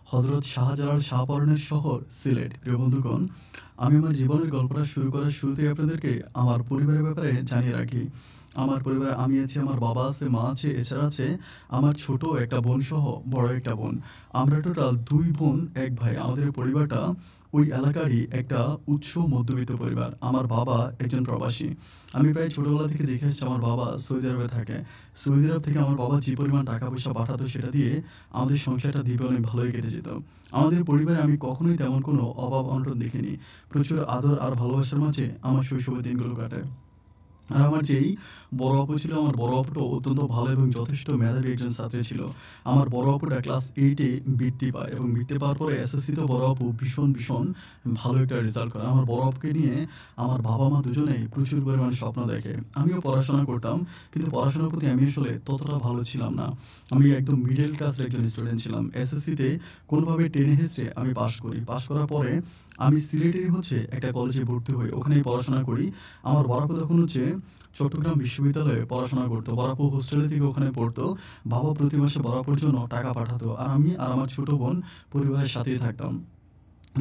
হযরত শাহজালাল শাহপরাণের শহর সিলেট। প্রিয় বন্ধুগণ, আমি আমার জীবনের গল্পটা শুরু করার শুরুতেই আপনাদেরকে আমার পরিবারের ব্যাপারে জানিয়ে রাখি। আমার পরিবারে আমি আছি, আমার বাবা আছে, মা আছে, এছাড়া আছে আমার ছোট একটা বোনসহ বড় একটা বোন। আমরা টোটাল ২ বোন ১ ভাই। আমাদের পরিবারটা ওই এলাকারই একটা উচ্চ মধ্যবিত্ত পরিবার। আমার বাবা একজন প্রবাসী। আমি প্রায় ছোটবেলা থেকে দেখে এসেছি আমার বাবা সৌদি আরবে থাকে। সৌদি আরব থেকে আমার বাবা যে পরিমাণ টাকা-পয়সা পাঠাতো সেটা দিয়ে আমাদের সংসারটা দিব্যি অনেক ভালোই কেটে যেত। আমাদের পরিবারে আমি কখনোই তেমন কোনো অভাব-অনটন দেখিনি। প্রচুর আদর আর ভালোবাসার মাঝে আমার শৈশবের দিনগুলো কাটে। আর আমার যেই বড় আপু ছিল, আমার বড় আপুটাও অত্যন্ত ভালো এবং যথেষ্ট মেধাবী একজন ছাত্রী ছিল। আমার বড় আপুটা ক্লাস 8 এ বৃত্তি পায় এবং বৃত্তি পাওয়ার পরে এসএসসিতে বড় আপু ভীষণ ভালো একটা রেজাল্ট করে। আমার বড় আপুকে নিয়ে আমার বাবা-মা দুজনেই প্রচুর পরিমাণে স্বপ্ন দেখে। আমিও পড়াশোনা করতাম, কিন্তু পড়াশোনার প্রতি আমি আসলে ততটা ভালো ছিলাম না। আমি একদম মিডল ক্লাসের একজন স্টুডেন্ট ছিলাম। এসএসসিতে কোনোভাবে টেনে হেঁচড়ে আমি পাস করি। পাস করার পরে আমি সিলেটেরই একটা কলেজে ভর্তি হই। ওখানেই পড়াশোনা করি। আমার বড় আপু তখন চট্টগ্রাম বিশ্ববিদ্যালয়ে পড়াশোনা করতো। বড় আপু হোস্টেলে থেকে ওখানে পড়তো। বাবা প্রতি মাসে বড় আপুর জন্য টাকা পাঠাতো। আর আমি আর আমার ছোট বোন পরিবারের সাথেই থাকতাম।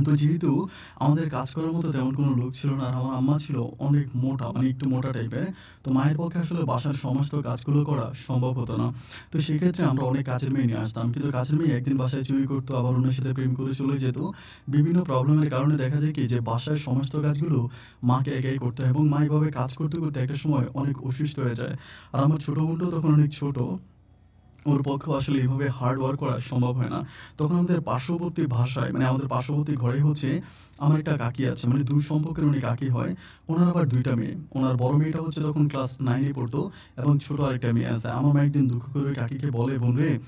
তো যেহেতু আমাদের কাজ করার মতো তেমন কোনো লোক ছিল না, আর আমার আম্মা ছিল অনেক মোটা, মানে একটু মোটা টাইপের। তো মায়ের পক্ষে আসলে বাসার সমস্ত কাজগুলো করা সম্ভব হতো না। তো সেক্ষেত্রে আমরা অনেক কাজের মেয়ে নিয়ে আসতাম। কিন্তু কাজের মেয়ে একদিন বাসায় চুরি করতো, আবার অন্যের সাথে প্রেম করে চলে যেত। বিভিন্ন প্রবলেমের কারণে দেখা যায় কি যে বাসায় সমস্ত কাজগুলো মাকে একাই করতে হয় এবং মা এভাবে কাজ করতে একটা সময় অনেক অসুস্থ হয়ে যায়। আর আমার ছোট বোনটাও তখন অনেক ছোট। ওর পক্ষেও আসলে এভাবে হার্ড ওয়ার্ক করা সম্ভব হয় না। তখন আমাদের পার্শ্ববর্তী ভাষায়, মানে আমাদের পার্শ্ববর্তী ঘরে আমার একটা কাকি আছে, মানে দূর সম্পর্কের উনি কাকি হয়। ওনার আবার ২ টা মেয়ে। ওনার বড় মেয়েটা তখন ক্লাস 9 এ পড়তো এবং ছোট আরেকটা মেয়ে আছে। আমার মা একদিন দুঃখ করে ওই কাকিকে বলে, "বোন রে,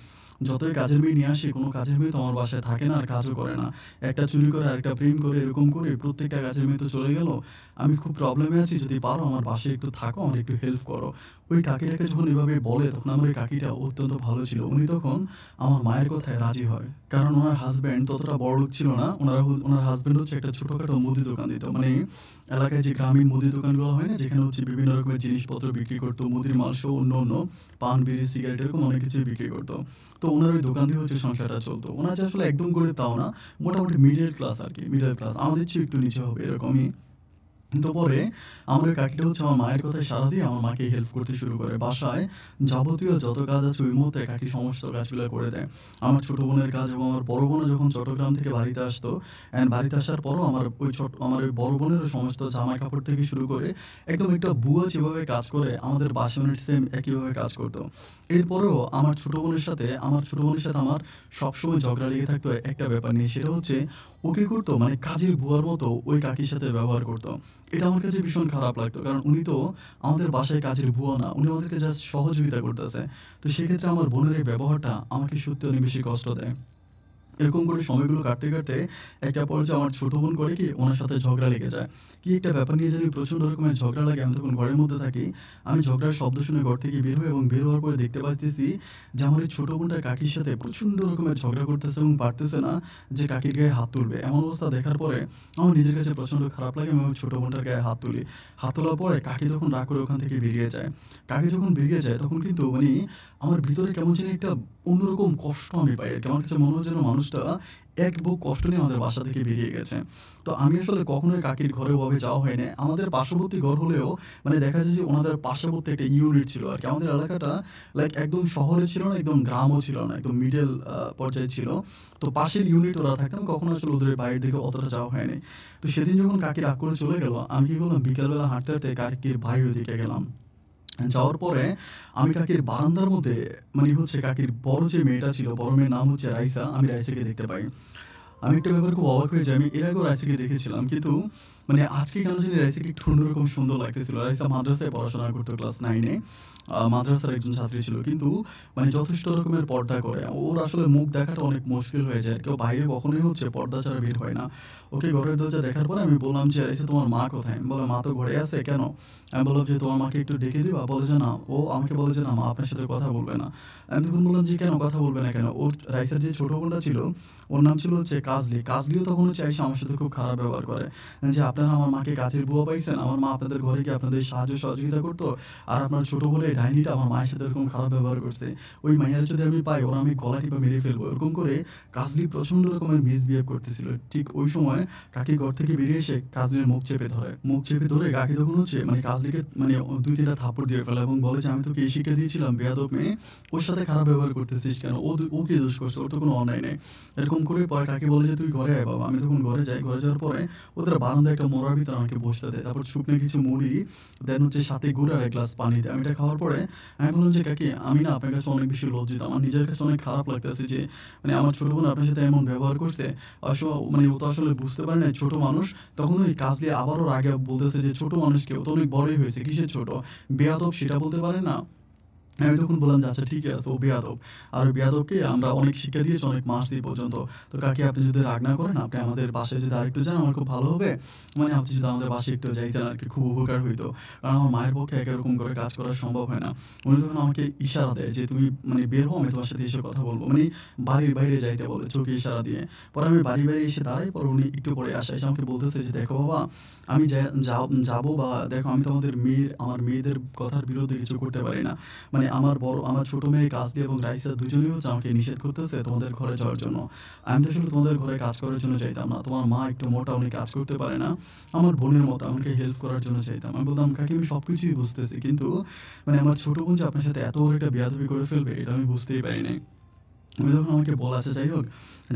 যতই কাজের মেয়ে নিয়ে আসি, কোনো কাজের মেয়ে তো আমার বাসায় থাকে না আর কাজও করে না। একটা চুরি করে, আরেকটা প্রেম করে, এরকম করে প্রত্যেকটা কাজের মেয়ে তো চলে গেল। আমি খুব প্রবলেমে আছি। যদি পারো আমার বাসায় একটু থাকো, আমার একটু হেল্প করো।" ওই কাকিটাকে যখন এভাবে বলে, তখন আমার ওই কাকিটা অত্যন্ত ভালো ছিল। উনি তখন আমার মায়ের কথায় রাজি হয়। কারণ উনার হাসব্যান্ড ততটা বড়লোক ছিল না। উনার হাসব্যান্ড একটা ছোটখাটো মুদি দোকান দিত। মানে এলাকায় যে গ্রামীণ মুদি দোকানগুলো হয় না? যেখানে বিভিন্ন রকমের জিনিসপত্র বিক্রি করতো। মুদির মালসহ অন্য পান, বিড়ি, সিগারেট এরকম অনেক কিছুই বিক্রি করতো। তো উনার ওই দোকান দিয়ে সংসারটা চলতো। উনার যে আসলে একদম গরিব তাও না। মোটামুটি মিডল ক্লাস আরকি। Middle class. আমাদের চেয়েও একটু নিচে হবে এরকমই। তো পরে আমার ওই কাকিটা আমার মায়ের কথায় সাড়া দিয়ে আমার মাকে হেল্প করতে শুরু করে। বাসায় যাবতীয় যত কাজ আছে ওই মুহূর্তে কাকি সমস্ত কাজগুলো করে দেয়। আমার ছোট বোনের কাজ এবং আমার বড় বোনও যখন চট্টগ্রাম থেকে বাড়িতে আসতো, অ্যান্ড বাড়িতে আসার পরও আমার ওই বড় বোনেরও সমস্ত জামা-কাপড় থেকে শুরু করে একদম একটা বুয়া যেভাবে কাজ করে আমাদের বাসায়ও সেম একইভাবে কাজ করতো। এরপরেও আমার ছোট বোনের সাথে আমার সবসময় ঝগড়া লেগে থাকতো একটা ব্যাপার নিয়ে। সেটা ওকে করতো মানে কাজের বুয়ার মতো ওই কাকির সাথে ব্যবহার করতো। এটা আমার কাছে ভীষণ খারাপ লাগতো। কারণ উনি তো আমাদের বাসায় কাজের বুয়া না। উনি আমাদেরকে জাস্ট সহযোগিতা করতেছে। তো সেক্ষেত্রে আমার বোনের এই ব্যবহারটা আমাকে সত্যি অনেক বেশি কষ্ট দেয়। এরকম করে সময়গুলো কাটতে একটা পর্যায়ে আমার ছোট বোন করে কি ওনার সাথে ঝগড়া লেগে যায়। কি একটা ব্যাপার নিয়ে জানি প্রচণ্ড রকমের ঝগড়া লাগে। আমি তখন ঘরের মধ্যে থাকি। আমি ঝগড়ার শব্দ শুনে ঘর থেকে বের হই এবং বের হওয়ার পরে দেখতে পাইতেছি যে আমার এই ছোট বোনটা কাকির সাথে প্রচণ্ড রকমের ঝগড়া করতেছে এবং পারতেছে না যে কাকির গায়ে হাত তুলবে। এমন অবস্থা দেখার পরে আমার নিজের কাছে প্রচণ্ড খারাপ লাগে এবং ছোট বোনটার গায়ে হাত তুলি। হাত তোলার পরে কাকি তখন রাগ করে ওখান থেকে বেরিয়ে যায়। কাকি যখন বেরিয়ে যায় তখন কিন্তু আমার ভিতরে কেমন জানি একটা অন্যরকম কষ্ট আমি পাই আরকি। আমার কাছে মনে হয় যেন মানুষটা এক বুক কষ্ট নিয়ে আমাদের বাসা থেকে বেরিয়ে গেছে। তো আমি আসলে কখনোই কাকির ঘরে ওভাবে যাওয়া হয় নাই। আমাদের পার্শ্ববর্তী ঘর হলেও দেখা যায় যে ওনাদের পার্শ্ববর্তী একটা ইউনিট ছিল আরকি। আমাদের এলাকাটা লাইক একদম শহরে ছিল না, একদম গ্রামও ছিল না। একদম মিডল পর্যায়ে ছিল। তো পাশের ইউনিট ওরা থাকতাম। কখনো আসলে ওদের বাইরের দিকে অতটা যাওয়া হয়নি। তো সেদিন যখন কাকি রাগ করে চলে গেল, আমি কি করলাম, বিকালবেলা হাঁটতে কাকির বাড়ির ওদিকে গেলাম। যাওয়ার পরে আমি কাকির বারান্দার মধ্যে কাকির বড় যে মেয়েটা ছিল, বড় মেয়ের নাম রাইসা। আমি রাইসাকে দেখতে পাই। আমি একটা ব্যাপারে খুব অবাক হয়ে যাই। আমি এর আগেও রাইসাকে দেখেছিলাম। কিন্তু আজকে কেন জানি রাইসাকে একটু অন্যরকম সুন্দর লাগতেছিল। রাইসা মাদ্রাসায় পড়াশোনা করতো ক্লাস 9 এ। মাদ্রাসার একজন ছাত্রী ছিল। কিন্তু যথেষ্ট রকমের পর্দা করে। ওর আসলে মুখ দেখাটা অনেক মুশকিল হয়ে যায়। কেউ বাইরে কখনোই পর্দা ছাড়া বের হয় না। ওকে ঘরের দরজা দেখার পরে আমি বললাম যে, "রাইসা, তোমার মা কোথায়?" বলে, "মা তো ঘরে আছে।" "কেন?" আমি বললাম যে, "তোমার মাকে একটু ডেকে দিবা?" বলে যে, "না।" ও আমাকে বলে যে, "না, মা আপনার সাথে কথা বলবে না।" আমি তখন বললাম যে, "কেন কথা বলবে না কেন?" রাইসার যে ছোট বোনটা ছিল, ওর নাম ছিল কাজলি। কাজলিও তখন আইসা আমার সাথে খুব খারাপ ব্যবহার করে। যে, আপনারা আমার মাকে কাছের বুয়া পাইছেন? আমার মা আপনাদের ঘরে গিয়ে আপনাদের সাহায্য সহযোগিতা করতো। আর আপনার ছোট বলে এই ডাইনিটা আমার মায়ের সাথে এরকম খারাপ ব্যবহার করছে। ওই মাইয়ারে যদি আমি পাই ওরে আমি গলা টিপে মেরে ফেলবো। এরকম করে কাজলি প্রচণ্ড রকমের মিসবিহেভ করতেছিল। ঠিক ওই সময় কাকি ঘর থেকে বেরিয়ে এসে কাজলির মুখ চেপে ধরে। মুখ চেপে ধরে কাকি তখন হচ্ছে মানে কাজলিকে মানে ২-৩ টা থাপ্পড় দিয়ে ফেলে এবং বলে যে, "আমি তোকে এই শিক্ষা দিয়েছিলাম বেয়াদব মেয়ে। ওর সাথে খারাপ ব্যবহার করতেছিস কেন? ও কি দোষ করছে? ওর তো কোনো অন্যায় নেই।" এরকম করে পরে কাকি বলে যে, "তুই ঘরে আয় বাবা।" আমি তখন ঘরে যাই। ঘরে যাওয়ার পরে ওদের বারান্দায় একটা মোড়ার ভিতরে আমাকে বসতে দেয়। তারপর শুকনো কিছু মুড়ি দেন হচ্ছে সাথে গুড় আর ১ গ্লাস পানি দেয়। আমি এটা খাওয়ার পরে আমি বললাম যে, "কাকি আমি না আপনার কাছে অনেক বেশি লজ্জিত। আমার নিজের কাছে অনেক খারাপ লাগতেছে যে মানে আমার ছোট বোন আপনার সাথে এমন ব্যবহার করছে। মানে ও তো আসলে বুঝতে পারে নাই ছোট মানুষ।" তখন ওই কাজলি আবারও রাগে বলতেছে যে, "ছোট মানুষ কে? ও তো অনেক বড়ই হয়েছে। কিসের ছোট? বেয়াদব সেটা বলতে পারে না?" আমি তখন বললাম যে, "আচ্ছা ঠিকই আছে, ও বেয়াদব। আর ওই বেয়াদবকে আমরা অনেক শিক্ষা দিয়েছি অনেক মাস দিয়ে পর্যন্ত। তো কাকি আপনি যদি রাগ না করেন, আপনি আমাদের বাসায় যদি আরেকটু যান আমার খুব ভালো হবে। মানে আপনি যদি আমাদের বাসায় একটু যাইতেন আরকি খুব উপকার হইতো। কারণ আমার মায়ের পক্ষে একা এরকম করে কাজ করা সম্ভব হয় না।" উনি তখন আমাকে ইশারা দেয় যে, "তুমি মানে বের হও, আমি তোমার সাথে এসে কথা বলব।" মানে বাড়ির বাইরে যাইতে বলে চোখে ইশারা দিয়ে। পরে আমি বাড়ির বাইরে এসে দাঁড়াই। পরে উনি একটু পরে আসে। এসে আমাকে বলতেছে যে, "দেখো বাবা, আমি যাবো বা দেখো আমি তোমাদের আমার মেয়েদের কথার বিরুদ্ধে কিছু করতে পারি না। মানে আমার ছোট মেয়ে কাজলি এবং রাইসা দুজনেই হচ্ছে আমাকে নিষেধ করতেছে তোমাদের ঘরে যাওয়ার জন্য। আমি তো আসলে তোমাদের ঘরে কাজ করার জন্য চাইতাম না। তোমার মা একটু মোটা, উনি কাজ করতে পারে না। আমার বোনের মতো আমাকে হেল্প করার জন্য চাইতাম।" আমি বললাম, "কাকি আমি সবকিছুই বুঝতেছি। কিন্তু মানে আমার ছোট বোন যে আপনার সাথে এত বড় একটা বেয়াদবি করে ফেলবে এটা আমি বুঝতেই পারি নাই।" উনি তখন আমাকে বলে, "আচ্ছা যাই হোক,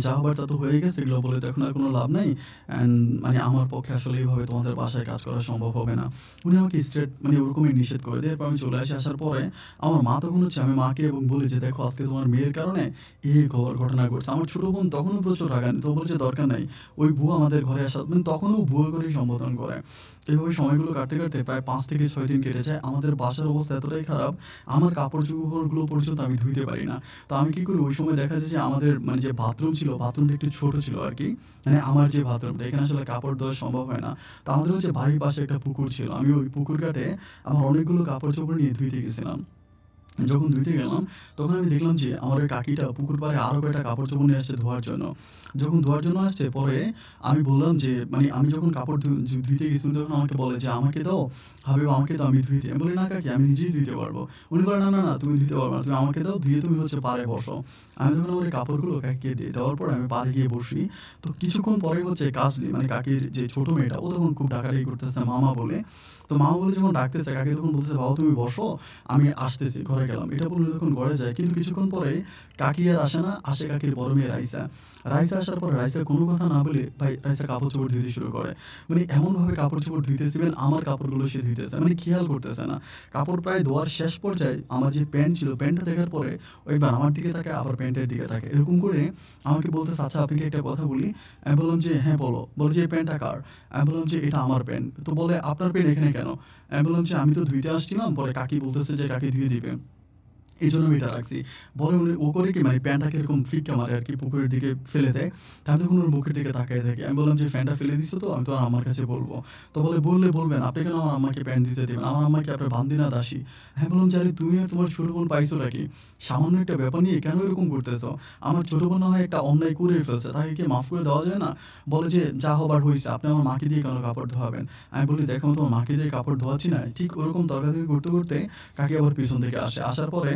যা হবার তা তো হয়ে গেছে। এগুলো বলে তো এখন আর কোনো লাভ নাই। অ্যান্ড মানে আমার পক্ষে আসলে এভাবে তোমাদের বাসায় কাজ করা সম্ভব হবে না।" উনি আমাকে স্ট্রেট মানে ওরকমই নিষেধ করে দেয়। এরপর আমি চলে আসি। আসার পরে আমার মা তখন হচ্ছে আমি মাকে এবং বলি যে, "দেখো আজকে তোমার মেয়ের কারণে এই ঘটনা ঘটছে।" আমার ছোট বোন তখনও প্রচুর রাগান্বিত। ও বলছে, "দরকার নাই। ওই বুয়া আমাদের ঘরে আসা" মানে তখনও বুয়া করেই সম্বোধন করে। এভাবে সময়গুলো কাটতে, কাটতে প্রায় ৫ থেকে ৬ দিন কেটে যায়। আমাদের বাসার অবস্থা এতটাই খারাপ, আমার কাপড়-চোপড়গুলো পর্যন্ত আমি ধুইতে পারি না। তো আমি কি করি ওই সময় দেখা যায় যে আমাদের মানে যে বাথরুম ছিল, বাথরুমটা একটু ছোট ছিল আরকি। মানে আমার যে বাথরুমটা এখানে আসলে কাপড় ধোয়া সম্ভব হয় না। তো আমাদের হচ্ছে বাড়ির পাশে একটা পুকুর ছিল। আমি ওই পুকুর ঘাটে আমার অনেকগুলো কাপড়-চোপড় নিয়ে ধুইতে গেছিলাম। যখন ধুইতে গেলাম, তখন আমি দেখলাম যে আমার ওই কাকিটা পুকুর পাড়ে আরো কয়টা কাপড়-চোপড় নিয়ে আসছে ধোয়ার জন্য। যখন ধোয়ার জন্য আসছে, পরে আমি বললাম যে মানে আমি যখন কাপড় ধুইতে গেছি উনি তখন আমাকে বলে যে, "আমাকে দাও, হাবিব আমাকে দাও, আমি ধুইতে।" আমি বলি, "না কাকি আমি নিজেই ধুইতে পারবো।" উনি বলে, "না, না, না তুমি ধুইতে পারবা না। তুমি আমাকে দাও, ধুয়ে তুমি হচ্ছে পাড়ে বসো।" আমি তখন আমার এই কাপড়গুলো কাকিকে দিয়ে দেওয়ার পরে আমি পাড়ে গিয়ে বসি। তো কিছুক্ষণ পরেই হচ্ছে কাজলি মানে কাকির যে ছোট মেয়েটা ও তখন খুব ডাকাডাকি করতেছে মামা বলে। তো মামা বলে যখন ডাকতেছে কাকি তখন বলতেছে, "বাবা তুমি বসো, আমি আসতেছি।" ঘরে গেলাম। এটা বলে যখন ঘরে যায় কিন্তু কিছুক্ষণ পরে কাকি আর আসে না, আসে কাকির বড় মেয়ে রাইসা। রাইসা আসার পরে রাইসা কোনো কথা না বলে ভাই রাইসা কাপড়-চোপড় ধুইতে শুরু করে। মানে এমনভাবে কাপড়-চোপড় ধুইতেছে ইভেন আমার কাপড়গুলো সে ধুইতেছে। মানে খেয়াল করতেছে না। কাপড় প্রায় ধোয়ার শেষ পর্যায়ে আমার যে প্যান্ট ছিল, প্যান্টটা দেখার পরে ও একবার আমার দিকে তাকায় আবার প্যান্টের দিকে তাকায়। এরকম করে আমাকে বলতেছে, "আচ্ছা আপনাকে একটা কথা বলি?" আমি বললাম যে, "হ্যাঁ বলো।" বলে যে, "এই প্যান্টটা কার?" আমি বললাম যে, "এটা আমার প্যান্ট।" তো বলে, "আপনার প্যান্ট এখানে কেন?" আমি বললাম যে, "আমি তো ধুইতে আসছিলাম। পরে কাকি বলতেছে যে কাকি ধুয়ে দিবে। এইজন্য আমি এটা রাখছি।" পরে ও করে কি মানে প্যান্টটাকে এরকম ফিক্কা মারে আরকি পুকুরের দিকে ফেলে দেয়। তো আমি তখন ওর মুখের দিকে তাকায় থাকি। আমি বললাম যে, "ফ্যানটা ফেলে দিছো তো? আমি তো আর আম্মার কাছে বলব।" তো বলে, "বললে বলবেন। আপনি কেন আমার আম্মাকে প্যান্ট দিতে দিবেন? আমার আম্মা কি আপনার বান্দি না দাসী?" আমি বললাম যে, "আরে তুমি আর তোমার ছোট বোন পাইছোটা কি? সামান্য একটা ব্যাপার নিয়ে কেন এরকম করতেছো? আমার ছোট বোন না হয় একটা অন্যায় করেই ফেলছে। তাকে কি মাফ করে দেওয়া যায় না?" বলে যে, "যা হবার হইছে। আপনি আমার মাকে দিয়ে কেন কাপড় ধোয়াবেন?" আমি বলি, "দেখো আমি তোমার মাকে দিয়ে কাপড় ধোয়াচ্ছি না।" ঠিক ওরকম তর্কাতর্কি করতে, করতে কাকি আবার পিছন থেকে আসে। আসার পরে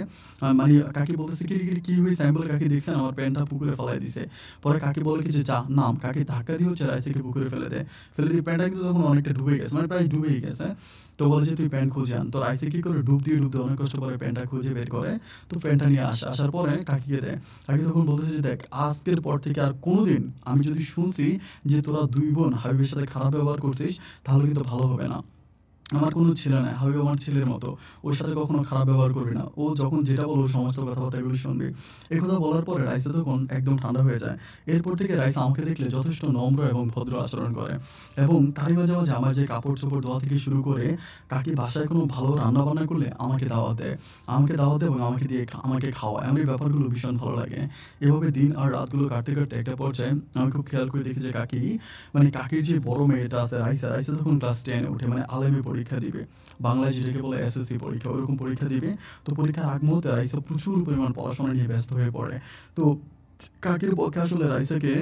মানে কাকি বলতেছে, "কিরে, কিরে কি হইছে?" আমি বলি, "কাকি দেখছেন আমার প্যান্টটা পুকুরে ফালায় দিছে।" পরে কাকি বলে কি যে, "যা নাম।" কাকি ধাক্কা দিয়ে হচ্ছে রাইসাকে পুকুরে ফেলে দেয়। ফেলে দিয়ে প্যান্টটা কিন্তু তখন অনেকটা ডুবে গেছে। মানে প্রায় ডুবেই গেছে। তো বলে যে, "তুই প্যান্ট খুঁজে আন।" তো রাইসা কি করে ডুব দিয়ে, ডুব দিয়ে অনেক কষ্ট করে প্যান্টটা খুঁজে বের করে। তো প্যান্টটা নিয়ে আসে। আসার পরে কাকিকে দেয়। কাকি তখন বলতেছে যে, "দেখ আজকের পর থেকে আর কোনোদিন আমি যদি শুনছি যে তোরা ২ বোন হাবিবের সাথে খারাপ ব্যবহার করছিস তাহলে কিন্তু ভালো হবে না। আমার কোনো ছেলে নাই। হাবিব আমার ছেলের মতো। ওর সাথে কখনো খারাপ ব্যবহার করবি না। ও যখন যেটা বলবে সমস্ত কথাবার্তা এগুলো শুনবি।" এই কথা বলার পরে রাইসা তখন একদম ঠান্ডা হয়ে যায়। এরপর থেকে রাইসা আমাকে দেখলে যথেষ্ট নম্র এবং ভদ্র আচরণ করে। এবং তারই মাঝে, মাঝে আমার যে কাপড়-চোপড় ধোয়া থেকে শুরু করে কাকি বাসায় কোনো ভালো রান্না-বান্না করলে আমাকে দাওয়াত দেয়। আমাকে দাওয়াত দেয় এবং আমাকে খাওয়ায়। আমার এই ব্যাপারগুলো ভীষণ ভালো লাগে। এভাবে দিন আর রাতগুলো কাটতে, কাটতে একটা পর্যায়ে আমি খুব খেয়াল করে দেখি যে মানে কাকির যে বড় মেয়েটা আছে রাইসা, রাইসা তখন ক্লাস 10 এ ওঠে। মানে আলেমী পরীক্ষা দিবে। বাংলায় যেটাকে বলে এসএসসি পরীক্ষা, ওরকম পরীক্ষা দিবে। তো পরীক্ষার আগ মুহূর্তে রাইসা প্রচুর পরিমাণ পড়াশোনা নিয়ে ব্যস্ত হয়ে পড়ে। তো কাকির পক্ষে আসলে রাইসাকে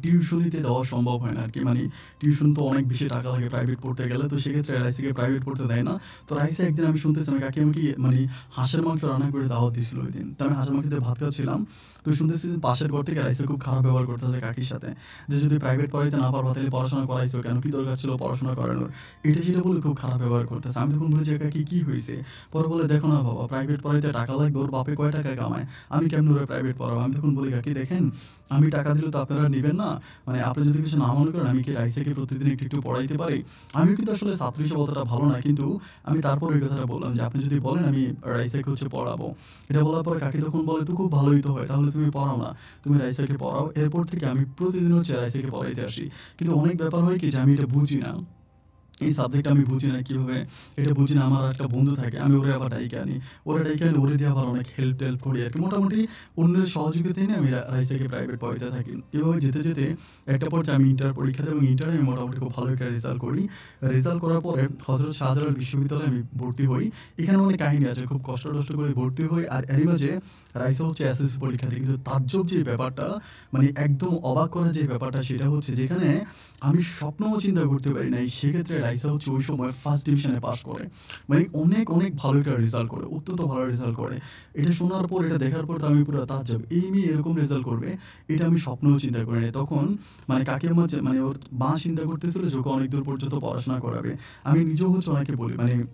টিউশনিতে দেওয়া সম্ভব হয় না আরকি। মানে টিউশন তো অনেক বেশি টাকা লাগে প্রাইভেট পড়তে গেলে। তো সেক্ষেত্রে রাইসাকে প্রাইভেট পড়তে দেয় না। তো রাইসা একদিন আমি শুনতেছি আমার কাকি আমাকে মানে হাঁসের মাংস রান্না করে দাওয়াত দিছিল ঐদিন। তো আমি হাঁসের মাংস দিয়ে ভাত খাচ্ছিলাম। তো শুনতেছি যে পাশের ঘর থেকে রাইসা খুব খারাপ ব্যবহার করতেছে কাকির সাথে। যে যদি প্রাইভেট পড়াইতে না পারবা তাহলে পড়াশোনা করাইছো কেন? কি দরকার ছিল পড়াশোনা করানোর? এটা সেটা বলে খুব খারাপ ব্যবহার করতেছে। আমি তখন বলি যে, "কাকি কি হইছে?" পরে বলে, "দেখো না বাবা প্রাইভেট পড়াইতে টাকা লাগবে। ওর বাপে কয় টাকা কামায়? আমি কেমনে ওরে প্রাইভেট পড়াবো?" আমি তখন বলি, "কাকি দেখেন, আমি টাকা দিলে তো আপনারা নিবেন না। মানে আপনি যদি কিছু না মনে করেন আমি কি রাইসাকে প্রতিদিন একটু, একটু পড়াইতে পারি?" আমিও কিন্তু আসলে ছাত্র হিসেবে অতটা ভালো না। কিন্তু আমি তারপরেও এই কথাটা বললাম যে, "আপনি যদি বলেন আমি রাইসাকে হচ্ছে পড়াবো।" এটা বলার পরে কাকি তখন বলে, "তো খুব ভালোই তো হয়। তাহলে তুমি পড়াও না। তুমি রাইসাকে পড়াও।" এরপর থেকে আমি প্রতিদিন হচ্ছে রাইসাকে পড়াইতে আসি। কিন্তু অনেক ব্যাপার হয় কি যে আমি এটা বুঝি না। এই সাবজেক্ট আমি বুঝি না কিভাবে, এটা বুঝি না। আমার একটা বন্ধু থাকে, আমি ওরে আবার ডাইকা আনি। ওরে ডাইকা এনে ওরে দিয়ে আবার অনেক হেল্প-টেল্প করি আরকি। মোটামুটি অন্যের সহযোগিতায় নিয়ে আমি রাইসাকে প্রাইভেট পড়াইতে থাকি। এভাবে যেতে, যেতে একটা পর্যায়ে আমি ইন্টার পরীক্ষা দেই এবং ইন্টারে আমি মোটামুটি খুব ভালো একটা রেজাল্ট করি। রেজাল্ট করার পরে হযরত শাহজালাল বিশ্ববিদ্যালয়ে আমি ভর্তি হই। এখানে অনেক কাহিনী আছে। খুব কষ্ট-টষ্ট করে ভর্তি হই। আর এরই মাঝে রাইসা হচ্ছে এসএসসি পরীক্ষা দেয়। কিন্তু তাজ্জব যে ব্যাপারটা, মানে একদম অবাক করা যে ব্যাপারটা সেটা হচ্ছে যেখানে আমি স্বপ্নেও চিন্তা করতে পারি নাই। সেক্ষেত্রে রাইসা হচ্ছে ওই সময় ফার্স্ট ডিভিশনে পাস করে। মানে অনেক, অনেক ভালো একটা রেজাল্ট করে। অত্যন্ত ভালো রেজাল্ট করে। এটা শোনার পর, এটা দেখার পর তো আমি পুরা তাজ্জব। এই মেয়ে এরকম রেজাল্ট করবে, এটা আমি স্বপ্নেও চিন্তা করি নাই। তখন মানে কাকিমা যে মানে ওর মা চিন্তা করতেছিল যে ওকে অনেক দূর পর্যন্ত পড়াশোনা করাবে। আমি নিজেও হচ্ছে ওনাকে বলি মানে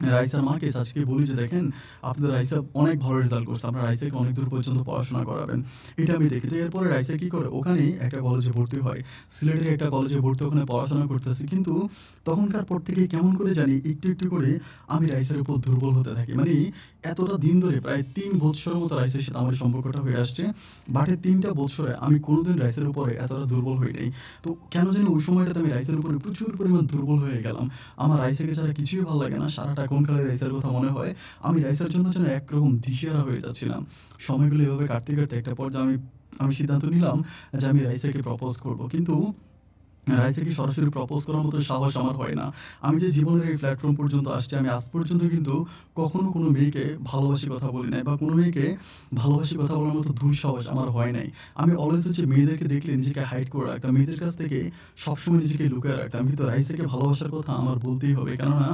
রাইসার মাকে আজকে বলি যে, "দেখেন আপনাদের রাইসা অনেক ভালো রেজাল্ট করছে। আপনারা রাইসাকে অনেক দূর পর্যন্ত পড়াশোনা করাবেন।" এটা আমি দেখি। তো এরপরে রাইসা কি করে? ওখানেই একটা কলেজে ভর্তি হয়। সিলেটের একটা কলেজে ভর্তি ওখানে পড়াশোনা করতেছে। কিন্তু তখনকার পর থেকে কেমন করে জানি একটু, একটু করে আমি রাইসার উপর দুর্বল হতে থাকি। মানে এতটা দিন ধরে প্রায় ৩ বৎসরের মতো রাইসার সাথে আমার সম্পর্কটা হয়ে আসছে। বাট এই ৩ টা বৎসরে আমি কোনোদিন রাইসার উপরে এতটা দুর্বল হই নাই। তো কেন জানি ওই সময়টাতে আমি রাইসার উপরে প্রচুর পরিমাণ দুর্বল হয়ে গেলাম। আমার রাইসাকে ছাড়া কিছুই ভাল লাগে না। সারাটা কোন কালে রাইসার কথা মনে হয়। আমি রাইসার জন্য যেন একরকম দিশেহারা হয়ে যাচ্ছিলাম। সময়গুলো এভাবে কাটতে, কাটতে একটা পর্যায়ে আমি সিদ্ধান্ত নিলাম যে আমি রাইসাকে প্রপোজ করব। কিন্তু রাইসাকে সরাসরি প্রপোজ করার মতো সাহস আমার হয় না। আমি যে জীবনের এই প্ল্যাটফর্ম পর্যন্ত আসছি, আমি আজ পর্যন্ত কিন্তু কখনো কোনো মেয়েকে ভালোবাসি কথা বলি নাই বা কোনো মেয়েকে ভালোবাসি কথা বলার মতো দুঃসাহস আমার হয় নাই। আমি অলওয়েজ হচ্ছে মেয়েদেরকে দেখলে নিজেকে হাইড করে রাখতাম। মেয়েদের কাছ থেকে সবসময় নিজেকে লুকায়ে রাখতাম। কিন্তু রাইসাকে ভালোবাসার কথা আমার বলতেই হবে। কেননা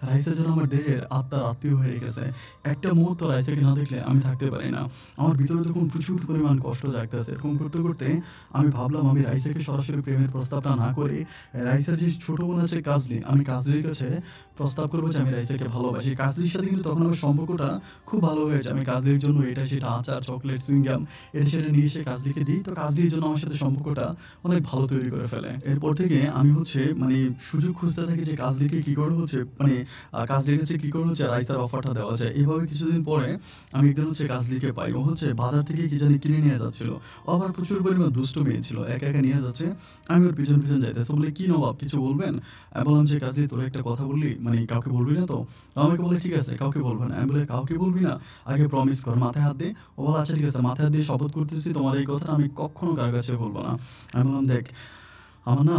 রাইসা যেন আমার দেহের আত্মার আত্মীয় হয়ে গেছে। একটা মুহূর্ত রাইসাকে না দেখলে আমি থাকতে পারি না। আমার ভিতরে তখন প্রচুর পরিমাণ কষ্ট জাগতেছে। এরকম করতে, করতে আমি ভাবলাম আমি রাইসাকে সরাসরি প্রেমের প্রস্তাবটা না করে রাইসার যে ছোট বোন আছে কাজলি, আমি কাজলির কাছে প্রস্তাব করব যে আমি রাইসাকে ভালোবাসি। কাজলির সাথে কিন্তু তখন আমার সম্পর্কটা খুব ভালো হয়েছে। আমি কাজলির জন্য এটা সেটা আচার, চকলেট, চুইংগাম এটা সেটা নিয়ে এসে কাজলিকে দিই। তো কাজলির জন্য আমার সাথে সম্পর্কটা অনেক ভালো তৈরি করে ফেলে। এরপর থেকে আমি হচ্ছে মানে সুযোগ খুঁজতে থাকি যে কাজলিকে কি করে হচ্ছে মানে কাজলির কাছে কি করে হচ্ছে রাইসার অফারটা দেওয়া যায়। এভাবে কিছুদিন পরে আমি একদিন হচ্ছে কাজলিকে পাই। ও হচ্ছে বাজার থেকে কি জানি কিনে নিয়ে যাচ্ছিল। ও আবার প্রচুর পরিমাণ দুষ্ট মেয়ে ছিল। একা, একা নিয়ে যাচ্ছে। আমি ওর পিছন, পিছন যাইতেছি। বলে, "কি নবাব কিছু বলবেন?" আমি বললাম যে, "কাজলি তোরা একটা কথা বললি, মানে কাউকে বলবি না তো?" ও আমাকে বলে, "ঠিক আছে কাউকে বলব না।" আমি বলি, "কাউকে বলবি না? আগে প্রমিস কর, মাথায় হাত দে।" ও বলে, "আচ্ছা ঠিক আছে মাথায় হাত দিয়ে শপথ করতেছি তোমার এই কথাটা আমি কক্ষনো কারো কাছে বলব না।" আমি বললাম, "দেখ আমার না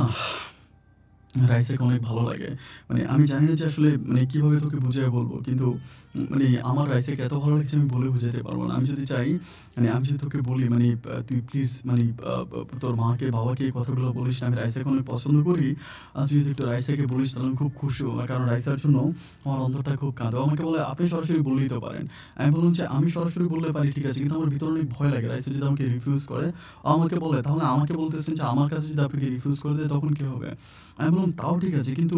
রাইসাকে অনেক ভালো লাগে। মানে আমি জানি না যে আসলে মানে কিভাবে তোকে বুঝাইয়া বলবো। কিন্তু মানে আমার রাইসাকে এত ভালো লাগছে আমি বলে বুঝাইতে পারব না। আমি যদি চাই মানে আমি যদি তোকে বলি মানে তুই প্লিজ মানে তোর মাকে বাবাকে এই কথাগুলো বলিস না। আমি রাইসাকে অনেক পছন্দ করি। তুই যদি একটু রাইসাকে বলিস তাহলে আমি খুব খুশি হব। কারণ রাইসার জন্য আমার অন্তরটা খুব কাঁদে। ও আমাকে বলে, "আপনি সরাসরি বললেই তো পারেন।" আমি বললাম যে, "আমি সরাসরি বললে পারি ঠিক আছে। কিন্তু আমার ভিতরে অনেক ভয় লাগে। রাইসা যদি আমাকে রিফিউজ করে।" ও আমাকে বলে, "তাহলে আমাকে বলতেছেন যে আমার কাছে যদি আপনাকে রিফিউজ করে দেয় তখন কি হবে?" আমি বললাম, "তাও ঠিক আছে। কিন্তু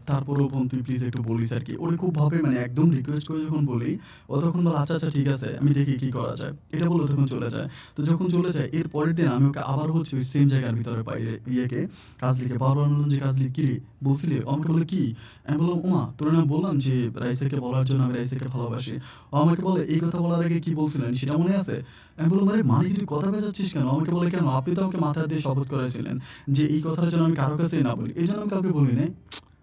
তারপরেও বোন তুই প্লিজ একটু বলিস আরকি।" ওরে খুব ভাবে মানে একদম রিকোয়েস্ট করে যখন বলি, ও তখন বলে, "আচ্ছা, আচ্ছা ঠিক আছে। আমি দেখি কি করা যায়।" এটা বলে তখন চলে যায়। তো যখন চলে যায় এর পরের দিন আমি ওকে আবার হচ্ছে ওই সেম জায়গার ভিতরে পাই ইয়েকে কাজলিকে। বারবার বললাম যে, "কাজলি কিরে বলছিলি?" ও আমাকে বলে, "কি?" আমি বললাম, "ওমা তোরে না বললাম যে রাইসাকে বলার জন্য আমি রাইসাকে ভালোবাসি।" ও আমাকে বলে, "এই কথা বলার আগে কি বলছিলেন সেটা মনে আছে?" আমি বললাম, "আরে মানে কি তুই কথা পেঁচাচ্ছিস কেন?" আমাকে বলে, "কেন? আপনি তো আমাকে মাথায় দিয়ে শপথ করাইছিলেন যে এই কথাটা যেন আমি কারো কাছেই না বলি। এজন্য আমি কাউকে বলি নাই।"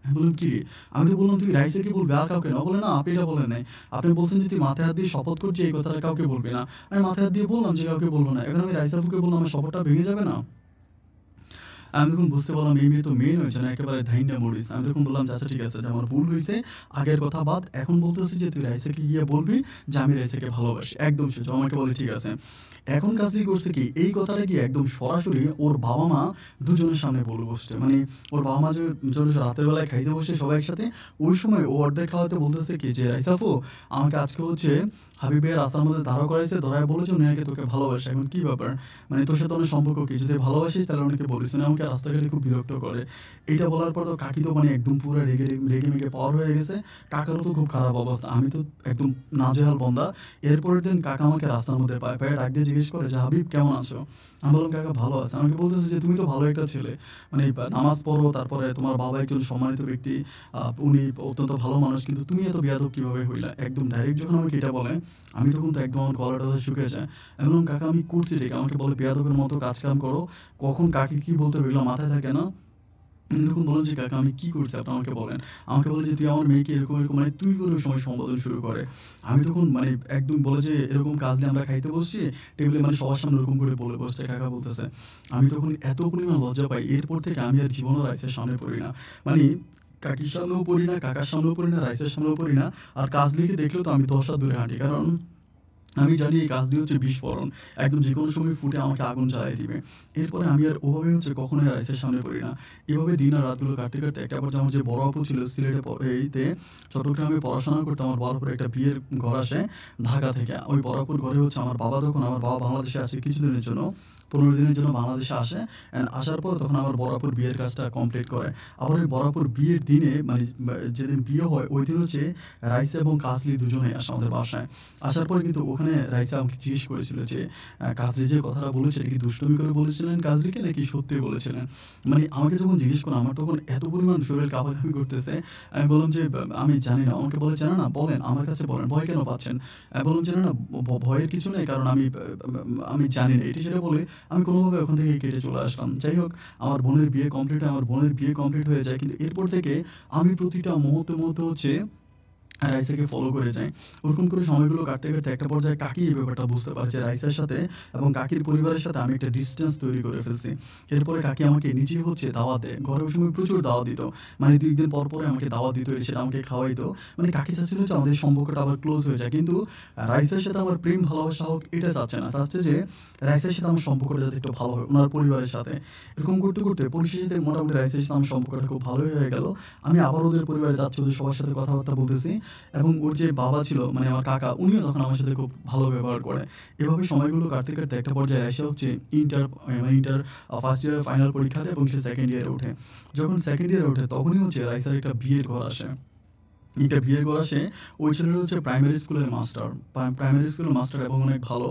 আমি বললাম, "কিরে? আমি তো বললাম তুই রাইসাকে বলবি আর কাউকে না।" ও বলে, "না আপনি এটা বলেন নাই। আপনি বলছেন যে তুই মাথায় হাত দিয়ে শপথ করছিস এই কথাটা কাউকে বলবি না।" আমি মাথায় হাত দিয়ে বললাম যে কাউকে বলব না। এখন আমি রাইসা আপুকে বললাম আমার শপথটা ভেঙে যাবে না? আমি তখন বুঝতে পারলাম এই মেয়ে তো মেয়ে নয় যেন একেবারে ধাইন্দা মরিচ। আমি তখন বললাম যে, "আচ্ছা ঠিক আছে যে আমার ভুল হইছে। আগের কথা বাদ। এখন বলতেছি যে তুই রাইসাকে গিয়ে বলবি যে আমি রাইসাকে ভালোবাসি।" একদম সোজা। ও আমাকে বলে, "ঠিক আছে।" এখন কাজটি করছে কি, এই কথাটা কি একদম সরাসরি ওর বাবা-মা দুজনের সামনে বলে বসছে। মানে ওর বাবা-মা যখন রাতের বেলায় খাইতে বসে সবাই একসাথে, ওই সময় ও অর্ধেক খাওয়াতে বলতেছে কি যে, "রাইসা আপু, আমাকে আজকে হচ্ছে হাবিব ভাইয়া রাস্তার মধ্যে দাঁড়া করাইছে, ধরায় বলেছে উনি নাকি তোকে ভালোবাসে। এখন কি ব্যাপার? মানে তোর সাথে ওনার সম্পর্ক কি? যদি ভালোবাসিস তাহলে ওনাকে বলিস। উনি আমাকে রাস্তাঘাটে খুব বিরক্ত করে।" এইটা বলার পর তো কাকি তো মানে একদম পুরা রেগে মেগে পাওয়ার হয়ে গেছে। কাকারও তো খুব খারাপ অবস্থা। আমি তো একদম নাজেহাল বন্দা। এরপরের দিন কাকা আমাকে রাস্তার মধ্যে পায়ে ডাক দিয়ে জিজ্ঞেস করে যে, "হাবিব কেমন আছো?" আমি বললাম, "কাকা ভালো আছি।" আমাকে বলতেছে যে, "তুমি তো ভালো একটা ছেলে। মানে নামাজ পড়ো, তারপরে তোমার বাবা একজন সম্মানিত ব্যক্তি, উনি অত্যন্ত ভালো মানুষ। কিন্তু তুমি এত বেয়াদব কিভাবে হইলা?" একদম ডাইরেক্ট যখন আমাকে এটা বলে, আমি তখন তো একদম আমার গলা-টলা শুকিয়ে যায়। আমি বললাম, "কাকা আমি করছি ঠিক।" আমাকে বলে, "বেয়াদবের মতো কাজ-কাম করো।" কখন কাকে কি বলতে হবে এগুলো মাথায় থাকে না। আমি তখন বললাম যে, "কাকা আমি কি করছি আপনি আমাকে বলেন।" আমাকে বলে যে, "তুই আমার মেয়েকে এরকম মানে তুই করে ওই সময় সম্বোধন শুরু করে।" আমি তখন মানে একদম বলে যে, "এরকম কাজ নিয়ে আমরা খাইতে বসছি, টেবিলে মানে সবার সামনে ওরকম করে বলে বসছে।" কাকা বলতেছে। আমি তখন এত পরিমাণ লজ্জা পাই, এরপর থেকে আমি আর জীবনেও রাইসের সামনে পড়ি না। মানে কাকির সামনেও পড়ি না, কাকার সামনেও পড়ি না, রাইসের সামনেও পড়ি না। আর কাজলিকে দেখলেও তো আমি ১০ হাত দূরে হাঁটি। কারণ আমি জানি এই কাজটি হচ্ছে বিস্ফোরণ। একদম যেকোনো সময় ফুটে আমাকে আগুন জ্বালায় দিবে। এরপরে আমি আর ওভাবে হচ্ছে কখনোই আর রাইসের সামনে পড়ি না। এভাবে দিন আর রাতগুলো কাটতে একটা পর্যায়ে আমার যে বড় আপু ছিল সিলেটে চট্টগ্রামে পড়াশোনা করতো। আমার বড় আপুর একটা বিয়ের ঘর আসে ঢাকা থেকে। ওই বড় আপুর ঘরে হচ্ছে আমার বাবা বাংলাদেশে আছে কিছুদিনের জন্য। ১৫ দিনের জন্য বাংলাদেশে আসে। আসার পর তখন আমার বড় আপুর বিয়ের কাজটা কমপ্লিট করে। আবার ওই বড় আপুর বিয়ের দিনে মানে যেদিন বিয়ে হয় ওইদিন হচ্ছে রাইসা এবং কাজলী দুজনেই আসে আমাদের বাসায়। আসার পরে কিন্তু ওখানে রাইসা আমাকে জিজ্ঞেস করেছিল যে, কাজলী যে কথাটা বলেছে এটা কি দুষ্টুমি করে বলেছিলেন কাজলীকে নাকি সত্যি বলেছিলেন? মানে আমাকে যখন জিজ্ঞেস করে আমার তখন এত পরিমাণ শরীর কাঁপাকাঁপি করতেছে। আমি বললাম যে, "আমি জানি না।" আমাকে বলে, "জানেন না? বলেন, আমার কাছে বলেন। ভয় কেন পাচ্ছেন?" আমি বললাম যে, "না, না ভয়ের কিছু নেই। কারণ আমি জানি না।" এটা সেটা বলে আমি কোনোভাবে ওখান থেকে কেটে চলে আসলাম। যাই হোক, আমার বোনের বিয়ে কমপ্লিট হয়। আমার বোনের বিয়ে কমপ্লিট হয়ে যায়। কিন্তু এরপর থেকে আমি প্রতিটা মুহূর্তে হচ্ছে রাইসাকে ফলো করে যাই। ওরকম করে সময়গুলো কাটতে একটা পর্যায়ে কাকি এই ব্যাপারটা বুঝতে পারে যে রাইসার সাথে এবং কাকির পরিবারের সাথে আমি একটা ডিসট্যান্স তৈরি করে ফেলছি। এরপরে কাকি আমাকে নিজে হচ্ছে দাওয়াত দেয়। ঘরে ওই সময় প্রচুর দাওয়াত দিত। মানে ২ দিন পরে আমাকে দাওয়াত দিত, সেটা আমাকে খাওয়াইতো। মানে কাকি চাচ্ছিল যে আমাদের সম্পর্কটা আবার ক্লোজ হয়ে যায়। কিন্তু রাইসার সাথে আমার প্রেম ভালোবাসা হোক এটা চাচ্ছে না। চাচ্ছে যে রাইসার সাথে আমার সম্পর্কটা যাতে একটু ভালো হয় উনার পরিবারের সাথে। এরকম করতে পরিশেষে মোটামুটি রাইসার সাথে আমার সম্পর্কটা খুব ভালোই হয়ে গেল। আমি আবার ওদের পরিবারে যাচ্ছি, ওদের সবার সাথে কথাবার্তা বলতেছি। এবং ওর যে বাবা ছিল মানে আমার কাকা, উনিও তখন আমার সাথে খুব ভালো ব্যবহার করে। এভাবে সময়গুলো কাটতে একটা পর্যায়ে রাইসা হচ্ছে ইন্টার ফার্স্ট ইয়ারের ফাইনাল পরীক্ষা দেয় এবং সে সেকেন্ড ইয়ারে ওঠে। যখন সেকেন্ড ইয়ারে ওঠে তখনই হচ্ছে রাইসার একটা বিয়ের ঘর আসে। একটা বিয়ের ঘর আসে। ওই ছেলেটা হচ্ছে প্রাইমারি স্কুলের মাস্টার এবং অনেক ভালো।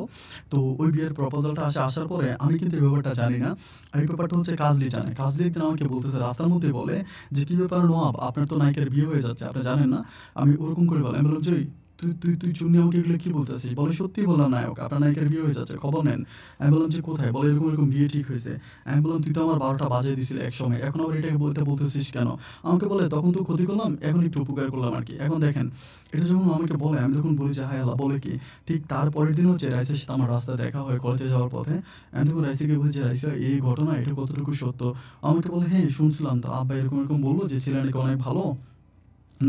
তো ওই বিয়ের প্রপোজালটা আসার পরে আমি কিন্তু এই ব্যাপারটা জানি না। এই ব্যাপারটা হচ্ছে কাজলী জানে। কাজলী একদিন আমাকে বলতেছে রাস্তার মধ্যেই বলে যে, "কি ব্যাপার নোয়াব, আপনার তো নায়িকার বিয়ে হয়ে যাচ্ছে। আপনি জানেন না?" আমি ওরকম করে বললাম। আমি বললাম যে, "তুই তুই তুই চুন্নি আমাকে এগুলো কি বলতেছিস?" বলে, "সত্যিই বললাম নায়ক, আপনার নায়িকার বিয়ে হয়ে যাচ্ছে। খবর নেন।" আমি বললাম যে, "কোথায়?" বলে, "এরকম বিয়ে ঠিক হয়েছে।" আমি বললাম, "তুই তো আমার ১২টা বাজিয়ে দিছিলি একসময়। এখন আবার এটা বলতেছিস কেন?" আমাকে বলে, "তখন তো ক্ষতি করলাম, এখন একটু উপকার করলাম আরকি। এখন দেখেন।" এটা যখন আমাকে বলে আমি তখন বলি যে, "হায় আল্লাহ! বলে কি?" ঠিক তার পরের দিন হচ্ছে রাইসার সাথে আমার রাস্তায় দেখা হয় কলেজে যাওয়ার পথে। আমি তখন রাইসাকে বলি যে, "রাইসা এই ঘটনা এটা কতটুকু সত্য?" আমাকে বলে, "হ্যাঁ, শুনছিলাম তো আব্বা এরকম বলল যে ছেলে নাকি অনেক ভালো।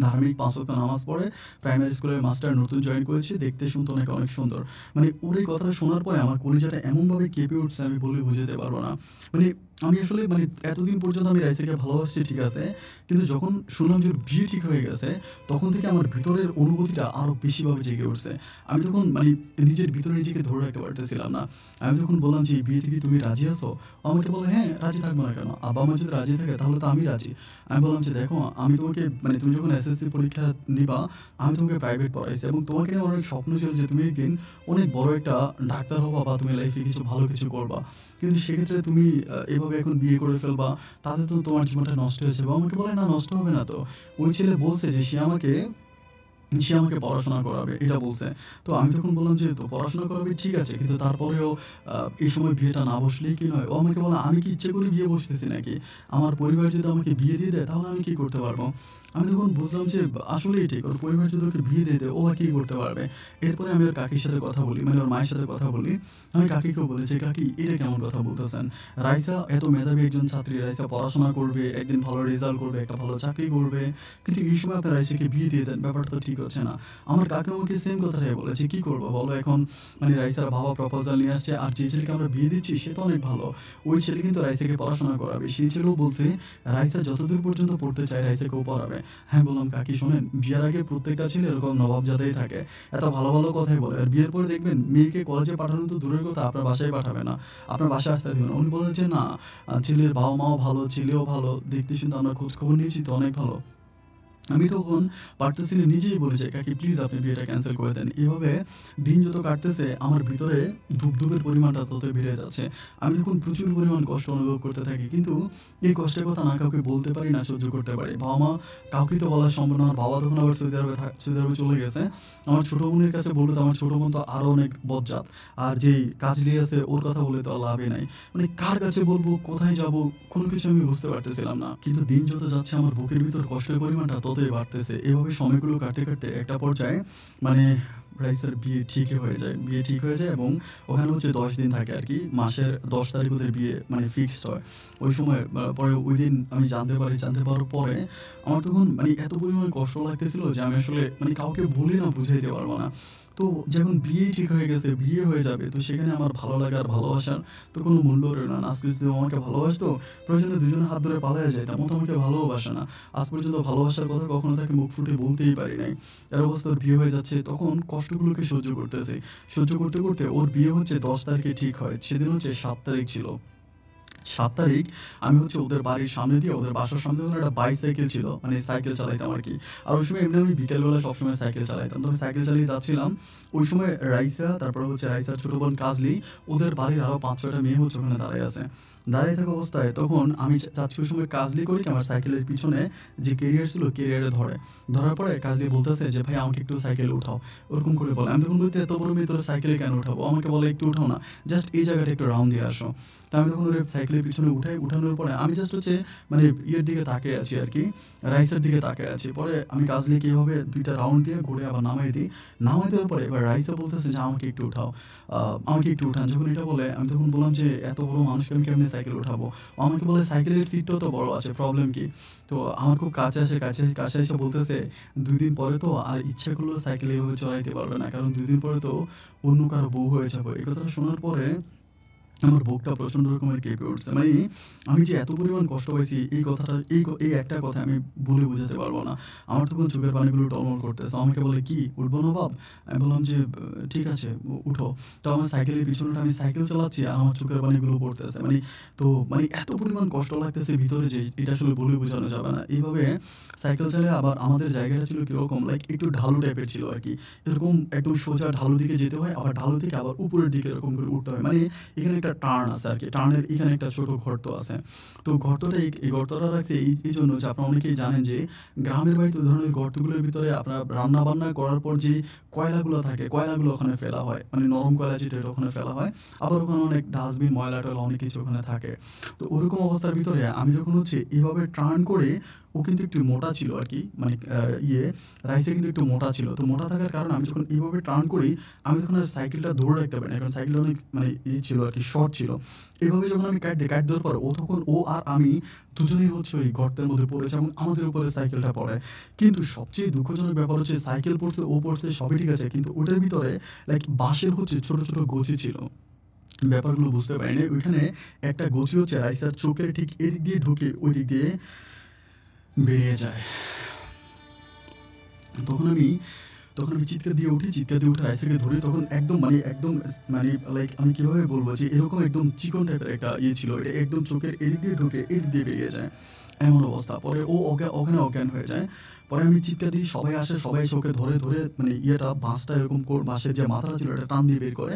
ধার্মিক ৫ ওয়াক্ত নামাজ পড়ে, প্রাইমারি স্কুলের মাস্টার নতুন জয়েন করেছে, দেখতে শুনতে নাকি অনেক সুন্দর।" মানে ওর এই কথাটা শোনার পরে আমার কলিজাটা এমনভাবে কেঁপে উঠছে আমি বলে বুঝাতে পারব না। মানে আমি আসলে মানে এতদিন পর্যন্ত আমি রাইসাকে ভালোবাসছি ঠিক আছে। কিন্তু যখন শুনলাম যে ওর বিয়ে ঠিক হয়ে গেছে, তখন থেকে আমার ভিতরের অনুভূতিটা আরো বেশিভাবে জেগে উঠছে। আমি তখন মানে নিজের ভিতরে নিজেকে ধরে রাখতে পারতেছিলাম না। আমি তখন বললাম যে, "এই বিয়েতে কি তুমি রাজি আছো?" ও আমাকে বলে, "হ্যাঁ, রাজি থাকবো না কেন? আব্বা-আম্মা যদি রাজি থাকে তাহলে তো আমি রাজি।" আমি বললাম যে, "দেখো আমি তোমাকে মানে তুমি যখন এসএসসি পরীক্ষা দিবা, আমি তোমাকে প্রাইভেট পড়াইছি এবং তোমাকে নিয়ে আমার অনেক স্বপ্ন ছিল যে তুমি একদিন অনেক বড় একটা ডাক্তার হবা বা তুমি লাইফে ভালো কিছু করবা। কিন্তু সেক্ষেত্রে তুমি এভাবে এখন বিয়ে করে ফেলবা, তাতে তো তোমার জীবনটা নষ্ট হয়ে যাবে।" ও আমাকে বলে, "না, নষ্ট হবে না তো। ওই ছেলে বলছে যে সে আমাকে পড়াশোনা করাবে এটা বলছে।" তো আমি তখন বললাম যে, "তো পড়াশোনা করাবে ঠিক আছে। কিন্তু তারপরেও এই সময় বিয়েটা না বসলেই কি নয়?" ও আমাকে বলে, "আমি কি ইচ্ছে করে বিয়ে বসতেছি নাকি? আমার পরিবার যদি আমাকে বিয়ে দিয়ে দেয় তাহলে আমি কি করতে পারবো?" আমি তখন বুঝলাম যে আসলেই ঠিক। ওর পরিবার যদি ওকে বিয়ে দিয়ে দেয় ও আর কি করতে পারবে? এরপরে আমি ওর কাকির সাথে কথা বলি, মানে ওর মায়ের সাথে কথা বলি। আমি কাকিকেও বলি যে, "কাকি এটা কেমন কথা বলতেছেন? রাইসা এত মেধাবী একজন ছাত্রী, রাইসা পড়াশোনা করবে, একদিন ভালো রেজাল্ট করবে, একটা ভালো চাকরি করবে। কিন্তু এই সময় আপনি রাইসাকে বিয়ে দিয়ে দেন, ব্যাপারটা তো ঠিক ঠিক হচ্ছে না। আমার কাকু আমাকে সেম কথাটাই বলেছে, কি করবো বলো এখন? মানে রাইসার বাবা প্রপোজাল নিয়ে আসছে, আর যে ছেলেকে আমরা বিয়ে দিচ্ছি সে তো অনেক ভালো, ওই ছেলে কিন্তু রাইসাকে পড়াশোনা করাবে। সেই ছেলেও বলছে রাইসা যতদূর পর্যন্ত পড়তে চায় রাইসাকেও পড়াবে। হ্যাঁ বললাম, কাকি শোনেন, বিয়ের আগে প্রত্যেকটা ছেলে এরকম নবাবজাদাই থাকে, এত ভালো ভালো কথাই বলে, আর বিয়ের পরে দেখবেন মেয়েকে কলেজে পাঠানো তো দূরের কথা, আপনার বাসায় পাঠাবে না, আপনার বাসায় আসতে দেবেন। উনি বলেন যে না, ছেলের বাবা মাও ভালো, ছেলেও ভালো, দেখতে শুনতে আমরা খোঁজ খবর নিয়েছি তো অনেক ভালো। আমি তখন পারতেছি না, নিজেই বলেছি কাকি প্লিজ আপনি বিয়েটা ক্যান্সেল করে দেন। এভাবে দিন যত কাটতেছে আমার ভিতরে ধূপধূপের পরিমাণটা ততই বেড়ে যাচ্ছে। আমি তখন প্রচুর পরিমাণ কষ্ট অনুভব করতে থাকি, কিন্তু এই কষ্টের কথা না কাউকে বলতে পারি না, সহ্য করতে পারি। বাবা মা কাউকে তো বলা সম্ভব না। আমার বাবা তখন আবার সৌদি আরবে চলে গেছে। আমার ছোটো বোনের কাছে বললে তো আমার ছোটো বোন তো আরও অনেক বজ্জাত, আর যেই কাজলি আছে ওর কথা বলে তো আর লাভই নাই। মানে কার কাছে বলবো, কোথায় যাব, কোনো কিছু আমি বুঝতে পারতেছিলাম না। কিন্তু দিন যত যাচ্ছে আমার বুকের ভিতর কষ্টের পরিমাণটা ততই বাড়তেছে। এভাবে সময়গুলো কাটতে কাটতে একটা পর্যায়ে মানে রাইসার বিয়ে ঠিকই হয়ে যায়, বিয়ে ঠিক হয়ে যায়, এবং ওখানে হচ্ছে 10 দিন থাকে আর কি, মাসের 10 তারিখ ওদের বিয়ে মানে ফিক্সড হয়। ওই সময় পরে ওই দিন আমি জানতে পারি, জানতে পারার পরে আমার তখন মানে এত পরিমাণ কষ্ট লাগতেছিল যে আমি আসলে মানে কাউকে বলে না বুঝাইতে পারবো না। তো যখন বিয়ে ঠিক হয়ে গেছে, বিয়ে হয়ে যাবে, তো সেখানে আমার ভালো লাগার ভালোবাসার তো কোনো মূল্য রইল না। আজকে যদি ও আমাকে ভালোবাসতো, প্রয়োজনে দুজনে হাত ধরে পালাইয়া যাইতাম, ও তো আমাকে ভালোবাসে না। আজ পর্যন্ত ভালোবাসার কথা কখনো তাকে মুখ ফুটে বলতেই পারি নাই। এর অবস্থা ওর বিয়ে হয়ে যাচ্ছে, তখন কষ্টগুলোকে সহ্য করতেছি। সহ্য করতে করতে ওর বিয়ে হচ্ছে 10 তারিখে ঠিক হয়, সেদিন হচ্ছে 7 তারিখ ছিল। 7 তারিখ আমি হচ্ছে ওদের বাড়ির সামনে দিয়ে, ওদের বাসার সামনে দিয়ে একটা বাইসাইকেল ছিল, মানে সাইকেল চালাইতাম আর কি। আর ওই সময় এমনি আমি বিকেলবেলা সবসময় সাইকেল চালাইতাম, তো আমি সাইকেল চালিয়ে যাচ্ছিলাম। ওই সময় রাইসা, তারপরে হচ্ছে রাইসার ছোটো বোন কাজলি, ওদের বাড়ির আরও 5-6টা মেয়ে হচ্ছে ওখানে দাঁড়িয়ে আছে। দাঁড়িয়ে থাকা অবস্থায় তখন আমি চাচ্ছি ওই সময় কাজলি করি কি, আমার সাইকেলের পিছনে যে কেরিয়ার ছিল কেরিয়ারে ধরে, ধরার পরে কাজলি বলতেছে যে ভাই আমাকে একটু সাইকেলে উঠাও, ওরকম করে বলে। আমি তখন বলতে, এত বড় মেয়ে তোর সাইকেলে কেন উঠাবো? ও আমাকে বলে একটু উঠাও না, জাস্ট এই জায়গাটা একটু রাউন্ড দিয়ে আসো। তো আমি তখন ওর সাইকেলের পিছনে উঠাই, উঠানোর পরে আমি জাস্ট হচ্ছে মানে ইয়ের দিকে তাকিয়ে আছি আর কি, রাইসের দিকে তাকিয়ে আছি। পরে আমি কাজলিকে এইভাবে 2টা রাউন্ড দিয়ে ঘুরে আবার নামাই দিই। নামাই দেওয়ার পরে এবার রাইসা বলতেছে যে আমাকে একটু উঠাও, আমাকে একটু উঠান। যখন এটা বলে আমি তখন বললাম যে এত বড় মানুষকে আমি কেমনি সাইকেল উঠাবো? ও আমাকে বলে সাইকেলের সিটটাও তো বড় আছে, প্রবলেম কি? তো আমার খুব কাছে আসে, কাছে এসে বলতেছে 2 দিন পরে তো আর ইচ্ছা করলেও সাইকেল এভাবে চলাইতে পারবে না, কারণ 2 দিন পরে তো অন্য কারো বউ হয়ে যাবে। এই কথাটা শোনার পরে আমার বুকটা প্রচণ্ড রকমের কেঁপে উঠছে। মানে আমি যে এত পরিমাণ কষ্ট পাইছি, এই কথাটা এই একটা কথা আমি বলে বোঝাতে পারবো না। আমার তখন চোখের পানিগুলো টলমল করতেছে। আমাকে বলে, "কি উঠবো না বাপ?" আমি বললাম যে, ঠিক আছে উঠো।" তো আমার সাইকেলের পিছনেটা আমি সাইকেল চালাচ্ছি আর আমার চোখের পানিগুলো পড়তেছে। তো এত পরিমাণ কষ্ট লাগতেছে ভিতরে যে এটা আসলে বলে বোঝানো যাবে না। এইভাবে সাইকেল চালিয়ে আবার আমাদের জায়গাটা ছিল কিরকম একটু ঢালু টাইপের ছিল আর কি। এরকম একদম সোজা ঢালু দিকে যেতে হয়, আবার ঢালু থেকে আবার উপরের দিকে এরকম করে উঠতে হয়। এখানে একটা টার্ন আছে আর কি, টার্নের এখানে একটা ছোট গর্ত আছে। তো গর্তটা এই গর্তটা রাখছে এই জন্য যে আপনারা অনেকেই জানেন যে গ্রামের বাড়িতে ওই ধরনের গর্তগুলোর ভিতরে আপনার রান্না বান্না করার পর যে কয়লাগুলো থাকে, কয়লাগুলো ওখানে ফেলা হয়, মানে নরম কয়লা যেটা এটা ওখানে ফেলা হয়। আবার ওখানে অনেক ডাস্টবিন, ময়লা টয়লা অনেক কিছু ওখানে থাকে। তো ওরকম অবস্থার ভিতরে আমি যখন হচ্ছে এভাবে টার্ন করে, ও কিন্তু একটু মোটা ছিল আর কি, রাইসে কিন্তু একটু মোটা ছিল। তো মোটা থাকার কারণে আমি যখন এইভাবে টার্ন করি, আমি তখন আর সাইকেলটা ধরে রাখতে পারি না, কারণ সাইকেলটা অনেক ছিল আর কি, শর্ট ছিল। এভাবে যখন আমি কাট দেওয়ার পর ও আর আমি দুজনেই হচ্ছে ওই গর্তের মধ্যে পড়েছে, এবং আমাদের উপরে সাইকেলটা পড়ে। কিন্তু সবচেয়ে দুঃখজনক ব্যাপার হচ্ছে সাইকেল পড়ছে, ও পড়ছে, সবই ঠিক আছে, কিন্তু ওটার ভিতরে বাঁশের হচ্ছে ছোট ছোট গছি ছিল। ব্যাপারগুলো বুঝতে পারিনি। ওইখানে একটা গছি হচ্ছে রাইসার চোখের ঠিক এদিক দিয়ে ঢুকে ওই দিক দিয়ে বেরিয়ে যায়। তখন আমি চিৎকার দিয়ে উঠি, চিৎকার দিয়ে উঠে রাইসাকে ধরি। তখন একদম আমি কিভাবে বলবো যে এরকম একদম চিকন টাইপের একটা ছিল, এটা একদম চোখের এদিক দিয়ে ঢুকে এদিক দিয়ে বেরিয়ে যায়, এমন অবস্থা। পরে ও ওখানে অজ্ঞান হয়ে যায়। পরে আমি চিৎকার দিই, সবাই আসে, সবাই এসে ওকে ধরে ধরে বাঁশটা এরকম বাঁশের যে মাথাটা ছিল এটা টান দিয়ে বের করে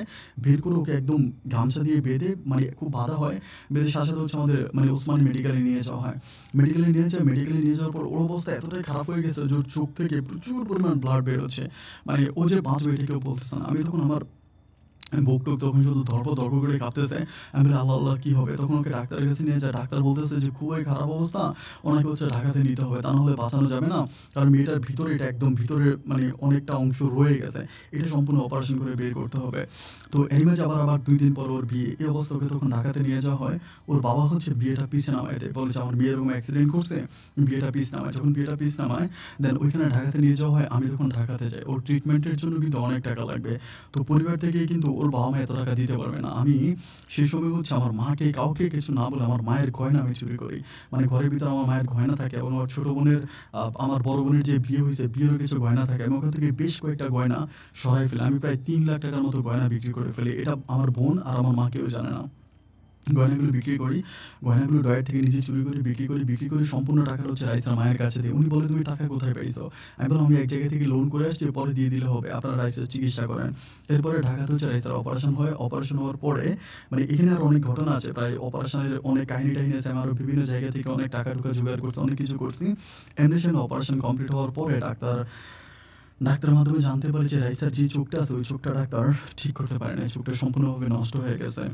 ওকে একদম গামছা দিয়ে বেঁধে খুব বাঁধা হয়। বেঁধে সাথে সাথে হচ্ছে আমাদের ওসমানী মেডিকেলে নিয়ে যাওয়া হয়। মেডিকেলে নিয়ে যাওয়ার পর ওর অবস্থা এতটাই খারাপ হয়ে গেছে যে ওর চোখ থেকে প্রচুর পরিমাণ ব্লাড বের হচ্ছে। ও যে বাঁচবে এটা কেউ বলতেছে না। আমি তখন আমার বুক-টুক তখন শুধু ধড়ফড় করে কাঁপতেছে। আমি বলি, "আল্লাহ, আল্লাহ কি হবে?" তখন ওকে ডাক্তারের কাছে নিয়ে যায়। ডাক্তার বলতেছে যে খুবই খারাপ অবস্থা। ওনাকে হচ্ছে ঢাকাতে নিতে হবে। তা নাহলে বাঁচানো যাবে না। কারণ মেয়েটার ভিতরে এটা একদম ভিতরে মানে অনেকটা অংশ রয়ে গেছে। এটা সম্পূর্ণ অপারেশন করে বের করতে হবে। তো এরই মাঝে আবার ২ দিন পর ওর বিয়ে। এই অবস্থা ওকে তখন ঢাকাতে নিয়ে যাওয়া হয়। ওর বাবা হচ্ছে বিয়েটা পিছে নামায় দেয়। বলে যে, "আমার মেয়ে এরকম অ্যাক্সিডেন্ট করছে, বিয়েটা পিছ নামায়।" যখন বিয়েটা পিছ নামায়, দেন ওইখানে ঢাকাতে নিয়ে যাওয়া হয়। আমি তখন ঢাকাতে যাই। ওর ট্রিটমেন্টের জন্য কিন্তু অনেক টাকা লাগবে। তো পরিবার থেকে কিন্তু ওর বাবা-মা এত টাকা দিতে পারবে না। আমি সেই সময় হচ্ছে আমার মাকে কাউকে কিছু না বলে আমার মায়ের গয়না আমি চুরি করি। মানে ঘরের ভিতরে আমার মায়ের গয়না থাকে এবং আমার ছোট বোনের আমার বড় বোনের যে বিয়ে হইছে, বিয়েরও কিছু গয়না থাকে। আমি ওখান থেকে বেশ কয়েকটা গয়না সরাই ফেলি। আমি প্রায় ৳৩,০০,০০০ মতো গয়না বিক্রি করে ফেলি। এটা আমার বোন আর আমার মা কেউ জানে না। গয়নাগুলো বিক্রি করি। গয়নাগুলো ড্রয়ার থেকে নিজে চুরি করে বিক্রি করে সম্পূর্ণ টাকাটা হচ্ছে রাইসার মায়ের কাছে দেই। উনি বলে, "তুমি টাকা কোথায় পাইছো?" আমি বললাম, "আমি এক জায়গা থেকে লোন করে আসছি, পরে দিয়ে দিলে হবে। আপনারা রাইসার চিকিৎসা করেন।" এরপরে ঢাকাতে হচ্ছে রাইসার অপারেশন হয়। অপারেশন হওয়ার পরে মানে এখানে আরো অনেক ঘটনা আছে। প্রায় অপারেশনের অনেক কাহিনী-টাহিনী আছে। আমি আরো বিভিন্ন জায়গা থেকে অনেক টাকা-টুকা জোগাড় করছি, অনেক কিছু করছি। এমনি সময় অপারেশন কমপ্লিট হওয়ার পরে ডাক্তারের মাধ্যমে জানতে পারি যে রাইসার যে চোখটা আছে, ওই চোখটা ডাক্তার ঠিক করতে পারে নাই। চোখটা সম্পূর্ণভাবে নষ্ট হয়ে গেছে।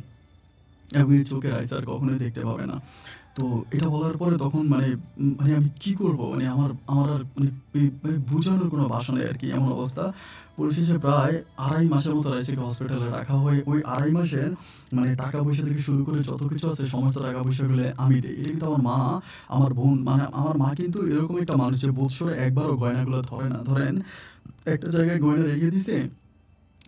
এবং এই চোখের আইস আর কখনোই দেখতে পাবে না। তো এটা বলার পরে তখন মানে আমি কি করব? মানে আমার আমার আর মানে বুঝানোর কোনো ভাষা নেই আরকি, এমন অবস্থা। পরিশেষে প্রায় ২.৫ মাসের মতো রাইসাকে হসপিটালে রাখা হয়। ওই ২.৫ মাসের মানে টাকা-পয়সা থেকে শুরু করে যত কিছু আছে সমস্ত টাকা-পয়সাগুলো আমি দেই। এটা কিন্তু আমার মা, আমার বোন মানে আমার মা কিন্তু এরকম একটা মানুষ যে বৎসরে একবারও গয়নাগুলো ধরে না। ধরেন একটা জায়গায় গয়না রেখে দিছে,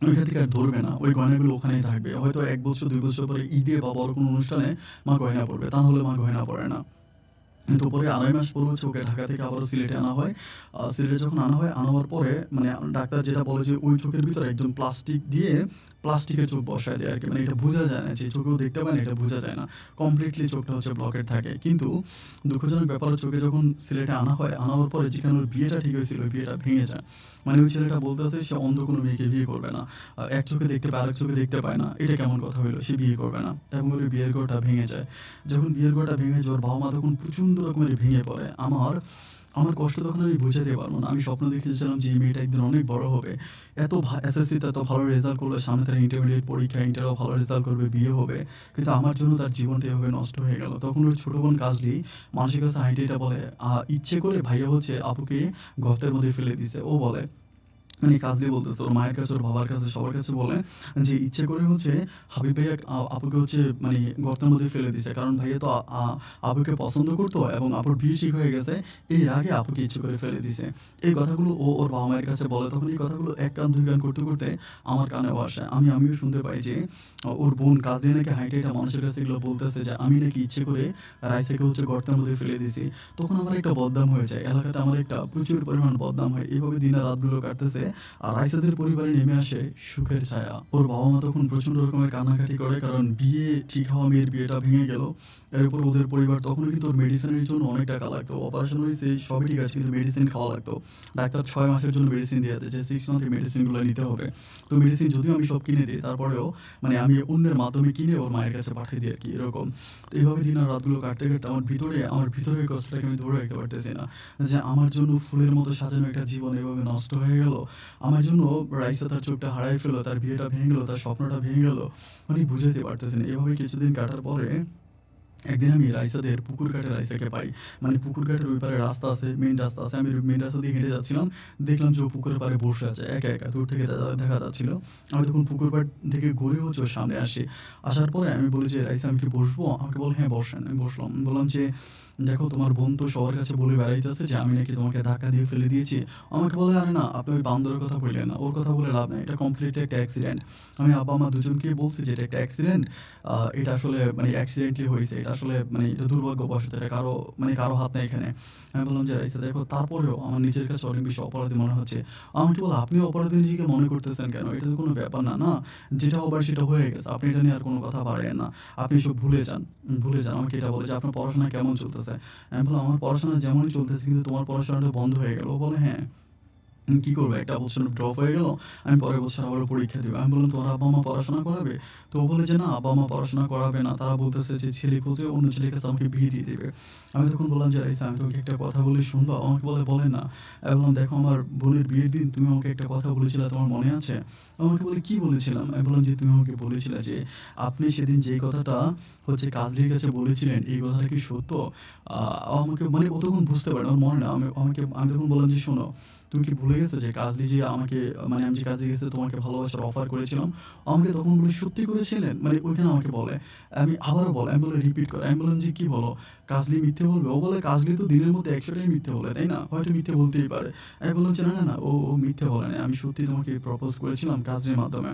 ওইখান থেকে আর ধরবে না। ওই গয়নাগুলো ওখানেই থাকবে। হয়তো ১ বছর ২ বছর পরে ঈদে বা বড় কোনো অনুষ্ঠানে মা গয়না পড়বে। তা নাহলে মা গয়না পড়ে না। তো পরে ২.৫ মাস পর হচ্ছে ওকে ঢাকা থেকে আবারও সিলেটে আনা হয়। সিলেটে যখন আনা হয়, আনার পরে মানে ডাক্তার যেটা বলে যে ওই চোখের ভিতরে একদম প্লাস্টিক দিয়ে প্লাস্টিকের চোখ বসায় দেয় আরকি। মানে এটা বোঝা যায় না যে চোখেও দেখতে পায় না, এটা বোঝা যায় না। কমপ্লিটলি চোখটা হচ্ছে ব্লকেড থাকে। কিন্তু দুঃখজনক ব্যাপার হচ্ছে ওকে যখন সিলেটে আনা হয়, আনার পরে যেখানে ওর বিয়েটা ঠিক হয়েছিল, ওই বিয়েটা ভেঙে যায়। মানে ওই ছেলেটা বলতেছে সে অন্ধ কোনো মেয়েকে বিয়ে করবে না। এক চোখে দেখতে পায়, আরেক চোখে দেখতে পায় না। এটা কেমন কথা হইলো? সে বিয়ে করবে না। এবং ওর ওই বিয়ের ঘরটা ভেঙে যায়। যখন বিয়ের ঘরটা ভেঙে যায় ওর বাবা-মা তখন প্রচণ্ড রকমের ভেঙে পড়ে। আমার কষ্ট তখন আমি বুঝাতে পারব না। আমি স্বপ্ন দেখেছিলাম যে এই মেয়েটা একদিন অনেক বড় হবে। এত এসএসসিতে এত ভালো রেজাল্ট করলো, সামনে তার ইন্টারমিডিয়েট পরীক্ষা, ইন্টারেও ভালো রেজাল্ট করবে, বিয়ে হবে। কিন্তু আমার জন্য তার জীবনটা এভাবে নষ্ট হয়ে গেল। তখন ওর ছোট বোন কাজলি মানুষের কাছে হাঁইটে বলে, ইচ্ছে করে ভাইয়া হচ্ছে আপুকে গর্তের মধ্যে ফেলে দিছে। ও বলে মানে কাজলি বলতেছে ওর মায়ের কাছে, ওর বাবার কাছে, সবার কাছে বলে যে ইচ্ছে করে হচ্ছে হাবিব ভাইয়া আপুকে হচ্ছে মানে গর্তের মধ্যে ফেলে দিছে। কারণ ভাইয়া তো আপুকে পছন্দ করতো এবং আপুর বিয়ে ঠিক হয়ে গেছে। এর আগে আপুকে ইচ্ছে করে ফেলে দিছে। এই কথাগুলো ও ওর বাবা-মায়ের কাছে বলে। তখন এই কথাগুলো ১ কান ২ কান করতে আমার কানেও আসে। আমিও শুনতে পাই যে ওর বোন কাজলি নাকি হাইটা মানুষের কাছে এগুলো বলতেছে যে আমি নাকি ইচ্ছে করে রাইসাকে হচ্ছে গর্তের মধ্যে ফেলে দিছি। তখন আমার একটা বদনাম হয়ে যায়। এলাকাতে আমার একটা প্রচুর পরিমাণ বদনাম হয়। এভাবে দিনের রাতগুলো কাটতেছে। আর রাইসাদের পরিবারে নেমে আসে সুখের ছায়া। ওর বাবা-মা তখন প্রচণ্ড রকমের কান্নাকাটি করে, কারণ বিয়ে ঠিক হওয়া মেয়ের বিয়েটা ভেঙে গেল। এর উপর ওদের পরিবার তখনও কিন্তু ওর মেডিসিনের জন্য অনেক টাকা লাগতো। অপারেশন হয়েছে সবই ঠিক আছে, কিন্তু মেডিসিন খাওয়া লাগতো। ডাক্তার ৬ মাসের জন্য মেডিসিন দিয়ে দেয় যে 6 মান্থ এই মেডিসিনগুলো নিতে হবে। তো মেডিসিন যদিও আমি সব কিনে দিই, তারপরেও মানে আমি অন্যের মাধ্যমে কিনে ওর মায়ের কাছে পাঠিয়ে দিই আরকি, এরকম। তো এভাবে দিন আর রাতগুলো কাটতে আমার ভিতরে ওই কষ্টটাকে আমি ধরে রাখতে পারতেছি না। যে আমার জন্য ফুলের মতো সাজানো একটা জীবন এভাবে নষ্ট হয়ে গেল। আমার জন্য রাইসা তার চোখটা হারায় ফেলল, তার বিয়েটা ভেঙে গেল, তার স্বপ্নটা ভেঙে গেল। মানে বুঝাইতে পারতেছি না। এভাবে কিছুদিন কাটার পরে একদিন আমি রাইসাদের পুকুর ঘাটে রাইসাকে পাই। মানে পুকুর ঘাটের ওই পারে রাস্তা আছে, মেইন রাস্তা আছে। আমি মেইন রাস্তা দিয়ে হেঁটে যাচ্ছিলাম। দেখলাম যে ও পুকুরের পাড়ে বসে আছে একা। দূর থেকে দেখা যাচ্ছিল। আমি তখন পুকুর পাড় থেকে ঘুরে হচ্ছে ওর সামনে আসি। আসার পরে আমি বলি যে, "রাইসা আমি কি বসবো?" আমাকে বলে, "হ্যাঁ, বসেন।" আমি বসলাম। বললাম যে, "দেখো তোমার বোন তো সবার কাছে বলে বেড়াইতেছে যে আমি নাকি তোমাকে ধাক্কা দিয়ে ফেলে দিয়েছি।" আমাকে বলে, "আরে না, আপনি ওই বান্দরের কথা বললেন না। ওর কথা বলে লাভ নাই। এটা কমপ্লিটলি একটা অ্যাক্সিডেন্ট। আমি আব্বা-আম্মা দুজনকেই বলছি যে এটা একটা অ্যাক্সিডেন্ট। এটা আসলে মানে অ্যাক্সিডেন্টালি হইছে। এটা আসলে মানে এটা দুর্ভাগ্যবশত। এটা কারো হাত নাই এখানে।" আমি বললাম যে, "রাইসা দেখো, তারপরেও আমার নিজের কাছে অনেক বেশি অপরাধী মনে হচ্ছে।" আমাকে বলে, "আপনিও অপরাধী নিজেকে মনে করতেছেন কেন? এটা তো কোনো ব্যাপার না, না? যেটা হবার সেটা হয়ে গেছে। আপনি এটা নিয়ে আর কোনো কথা বাড়ায়েন না। আপনি এসব ভুলে যান। ভুলে যান।" আমাকে এটা বলে যে, "আপনার পড়াশোনা কেমন চলতেছে?" আমি বললাম, "আমার পড়াশোনা যেমনই চলতেছে, কিন্তু তোমার পড়াশোনাটা বন্ধ হয়ে গেল।" ও বলে, "হ্যাঁ।" কি করবো? একটা বছর ড্রপ হয়ে গেল। আমি পরের বছর আবারও পরীক্ষা দিব। আমি বললাম, "তোমার আব্বা-মা পড়াশোনা করাবে?" তো ও বলে যে, "না, আব্বা-মা পড়াশোনা করাবে না। তারা বলতেছে যে ছেলে খুঁজে অন্য ছেলের কাছে আমাকে বিয়ে দিয়ে দিবে।" আমি তখন বললাম যে, "রাইসা, আমি তোমাকে একটা কথা বলি শুনবা?" ও আমাকে বলে, "বলেন না।" আমি বললাম, "দেখো, আমার বোনের বিয়ের দিন তুমি আমাকে একটা কথা বলেছিলা, তোমার মনে আছে?" ও আমাকে বলে, "কি বলেছিলাম?" আমি বললাম যে, "তুমি আমাকে বলেছিলা যে আপনি সেদিন যেই কথাটা হচ্ছে কাজলির কাছে বলেছিলেন, এই কথাটা কি সত্য?" ও আমাকে মানে ও তখন বুঝতে পারে না, ওর মনে না। আমি তখন বললাম যে, "শোনো, তুমি কি ভুলে গেছো যে কাজলি যে আমাকে মানে আমি যে কাজের কাছে তোমাকে ভালোবাসার অফার করেছিলাম, ও আমাকে তখন বলে, 'সত্যি করেছিলেন?' মানে ওইখানে আমাকে বলে। আমি আবারও বলে, আমি বলে রিপিট করে। আমি বললাম যে, "কি বলো? কাজলি মিথ্যে বলবে?" ও বলে, "কাজলি তো দিনের মধ্যে ১০০ টাই মিথ্যে বলে, তাই না? হয়তো মিথ্যে বলতেই পারে।" আমি বললাম যে, "না, ও মিথ্যে বলে নাই। আমি সত্যিই তোমাকে প্রপোজ করেছিলাম কাজলির মাধ্যমে।"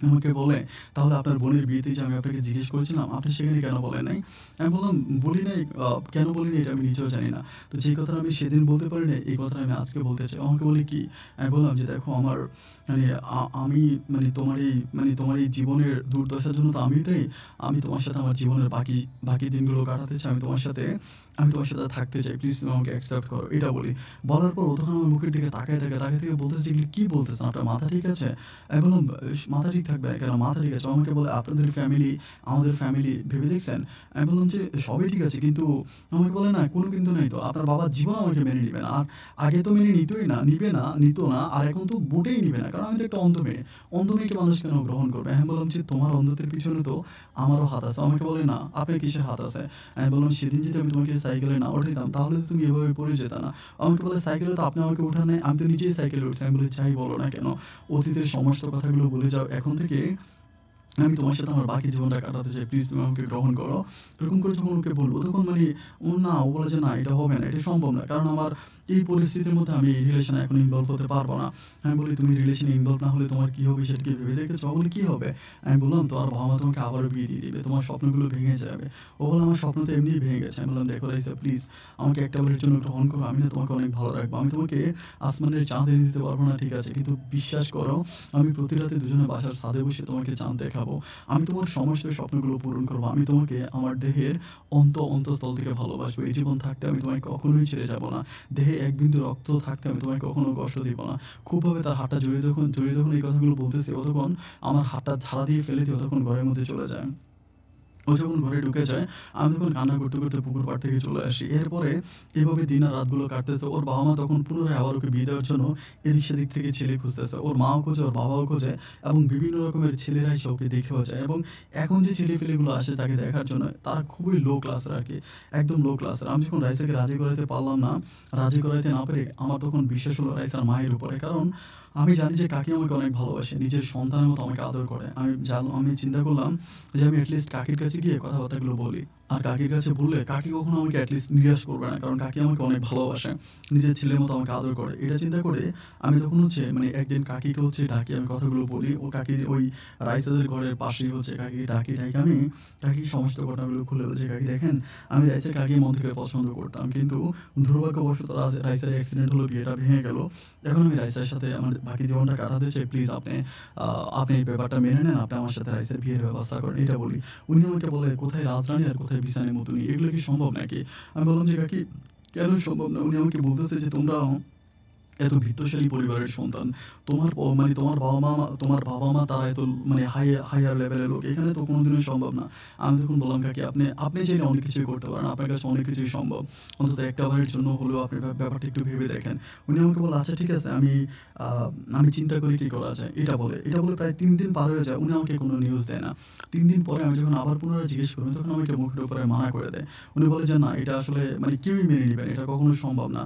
আমাকে বলে, "তাহলে আপনার বোনের বিয়েতে যে আমি আপনাকে জিজ্ঞেস করেছিলাম, আপনি সেখানে কেন বলেন নাই?" আমি বললাম, "বলি নাই, কেন বলি নাই এটা আমি নিজেও জানি না। তো যেই কথাটা আমি সেদিন বলতে পারি নাই, এই কথাটা আমি আজকে বলতে চাই।" ও আমাকে বলে, "কি?" আমি বললাম যে, "দেখো, আমার মানে আমি তোমার এই জীবনের দুর্দশার জন্য তো আমিই দায়ী। আমি তোমার সাথে আমার জীবনের বাকি দিনগুলো কাটাতে চাই। আমি তোমার সাথে থাকতে চাই। প্লিজ তুমি আমাকে অ্যাকসেপ্ট করো।" এটা বলি। বলার পর ও তখন আমার মুখের দিকে তাকায় থেকে বলতেছে যে, "এগুলো কি বলতেছেন? আপনার মাথা ঠিক আছে?" আমি বললাম, "মাথা ঠিক থাকবে না কেন? মাথা ঠিক আছে।" ও আমাকে বলে, "আপনাদের ফ্যামিলি, আমাদের ফ্যামিলি ভেবে দেখছেন?" আমি বললাম যে, "সবই ঠিক আছে, কিন্তু..." আমাকে বলে, "না, কোনো কিন্তু নাই তো। আপনার বাবা জীবনেও আমাকে মেনে নিবে না। আর আগে তো মেনে নিত না, আর এখন তো মোটেই নিবে না। কারণ আমি তো একটা অন্ধ মেয়ে। অন্ধ মেয়েকে মানুষ কেন গ্রহণ করবে?" আমি বললাম যে, "তোমার অন্ধত্বের পিছনে তো আমারও হাত আছে।" আমাকে বলে, "না, আপনার কিসের হাত আছে?" আমি বললাম, "সেদিন যদি আমি তোমাকে সাইকেলে না উঠাইতাম, তাহলে তো তুমি এভাবে পড়ে যেতা না।" আমাকে বলে, "সাইকেলে তো আপনি আমাকে উঠান নাই। আমি তো নিজেই সাইকেলে উঠছি।" আমি বলি, "যাই বলো না কেন, অতীতের সমস্ত কথাগুলো ভুলে যাও। এখন থেকে আমি তোমার সাথে আমার বাকি জীবনটা কাটাতে চাই। প্লিজ তুমি আমাকে গ্রহণ করো।" এরকম করে যখন ওকে বলব, তখন মানে ও বলে যে, "না, এটা হবে না। এটা সম্ভব না। কারণ আমার এই পরিস্থিতির মধ্যে আমি এই রিলেশনে এখন ইনভলভ হতে পারব না।" আমি বলি, "তুমি রিলেশনে ইনভলভ না হলে তোমার কি হবে সেটা কি ভেবে দেখেছো?" ও বলে, "কি হবে?" আমি বললাম, "তোমার বাবা-মা তোমাকে আবারও বিয়ে দিয়ে দিবে। তোমার স্বপ্নগুলো ভেঙে যাবে।" ও বলে, "আমার স্বপ্ন তো এমনিই ভেঙে গেছে।" আমি বললাম, "দেখো রাইসা, প্লিজ আমাকে একটা বারের জন্য গ্রহণ করো। আমি না তোমাকে অনেক ভালো রাখবো। আমি তোমাকে আসমানের চাঁদ এনে দিতে পারব না, ঠিক আছে? কিন্তু বিশ্বাস করো, আমি প্রতি রাতে দুজনে বাসার ছাদে বসে তোমাকে চাঁদ দেখাবো। আমি তোমার সমস্ত স্বপ্নগুলো পূরণ করবো। আমি তোমাকে আমার দেহের অন্তঃস্থল থেকে ভালোবাসবো। এই জীবন থাকতে আমি তোমায় কখনোই ছেড়ে যাব না। দেহে এক বিন্দু রক্ত থাকতে আমি তোমায় কখনো কষ্ট দিব না।" খুবভাবে তার হাতটা জড়িয়ে যখন এই কথাগুলো বলতেছে, ও তখন আমার হাতটা ঝাড়া দিয়ে ফেলে দিয়ে ও তখন ঘরের মধ্যে চলে যায়। ও যখন ঘরে ঢুকে যায়, আমি তখন কান্না করতে করতে পুকুর পাড় থেকে চলে আসি। এরপরে এভাবে দিন আর রাতগুলো কাটতেছে। ওর বাবা-মা তখন পুনরায় আবার ওকে বিয়ে দেওয়ার জন্য এদিক সেদিক থেকে ছেলে খুঁজতেছে। ওর মাও খোঁজে, ওর বাবাও খোঁজে, এবং বিভিন্ন রকমের ছেলেরা এসে ওকে দেখেও যায়। এবং এখন যে ছেলেপেলেগুলো আসে তাকে দেখার জন্য, তারা খুবই লো ক্লাসের আরকি। একদম লো ক্লাসের। আমি যখন রাইসাকে রাজি করাইতে পারলাম না, রাজি করাইতে না পেরে আমার তখন বিশ্বাস হলো রাইসার মায়ের উপরে। কারণ আমি জানি যে কাকি আমাকে অনেক ভালোবাসে। নিজের সন্তানের মতো আমাকে আদর করে। আমি চিন্তা করলাম যে আমি এটলিস্ট কাকির কাছে গিয়ে কথাবার্তাগুলো বলি। আর কাকির কাছে বললে কাকি কখনো আমাকে এটলিস্ট নিরাশ করবে না। কারণ কাকি আমাকে অনেক ভালোবাসে। নিজের ছেলের মতো আমাকে আদর করে। এটা চিন্তা করে আমি তখন মানে একদিন কাকিকে ডাকি, আমি কথাগুলো বলি। ও কাকি ওই রাইসাদের ঘরের পাশেই কাকিকে ডাকি। আমি কাকিকে সমস্ত ঘটনাগুলো খুলে বলছি, "কাকি দেখেন, আমি রাইসাকে আগে মন থেকে পছন্দ করতাম। কিন্তু দুর্ভাগ্যবশত রাইসার অ্যাক্সিডেন্ট হলো, বিয়েটা ভেঙে গেল। এখন আমি রাইসার সাথে আমার বাকি জীবনটা কাটাতে চাই। প্লিজ আপনি এই ব্যাপারটা মেনে নেন। আপনি আমার সাথে রাইসার বিয়ের ব্যবস্থা করেন।" এটা বলি। উনি আমাকে বলে, "কোথায় রাজরানী আর কোথায় বিছানায় মতুনি? এগুলো কি সম্ভব নাকি?" আমি বললাম যে, "কাকি, কেন সম্ভব না?" উনি আমাকে বলতেছে যে, "তোমরা এত বিত্তশালী পরিবারের সন্তান। তোমার বাবা-মা তারা এত মানে হাইয়ার লেভেলের লোক। এখানে তো কোনোদিনই সম্ভব না।" আমি তখন বললাম, "কাকি, আপনি চাইলে অনেক কিছুই করতে পারেন। আপনার কাছে অনেক কিছুই সম্ভব। অন্তত একটা বারের জন্য হলেও আপনি ব্যাপারটা একটু ভেবে দেখেন।" উনি আমাকে বলল, "আচ্ছা, ঠিক আছে, আ আমি চিন্তা করি কি করা যায়।" এটা বলে প্রায় ৩ দিন পার হয়ে যায়। উনি আমাকে কোনো নিউজ দেয় না। ৩ দিন পরে আমি যখন আবার পুনরায় জিজ্ঞেস করি, তখন আমাকে মুখের উপরে মানা করে দেয়। উনি বলে যে, "না, এটা আসলে মানে কেউই মেনে নিবে না। এটা কখনো সম্ভব না।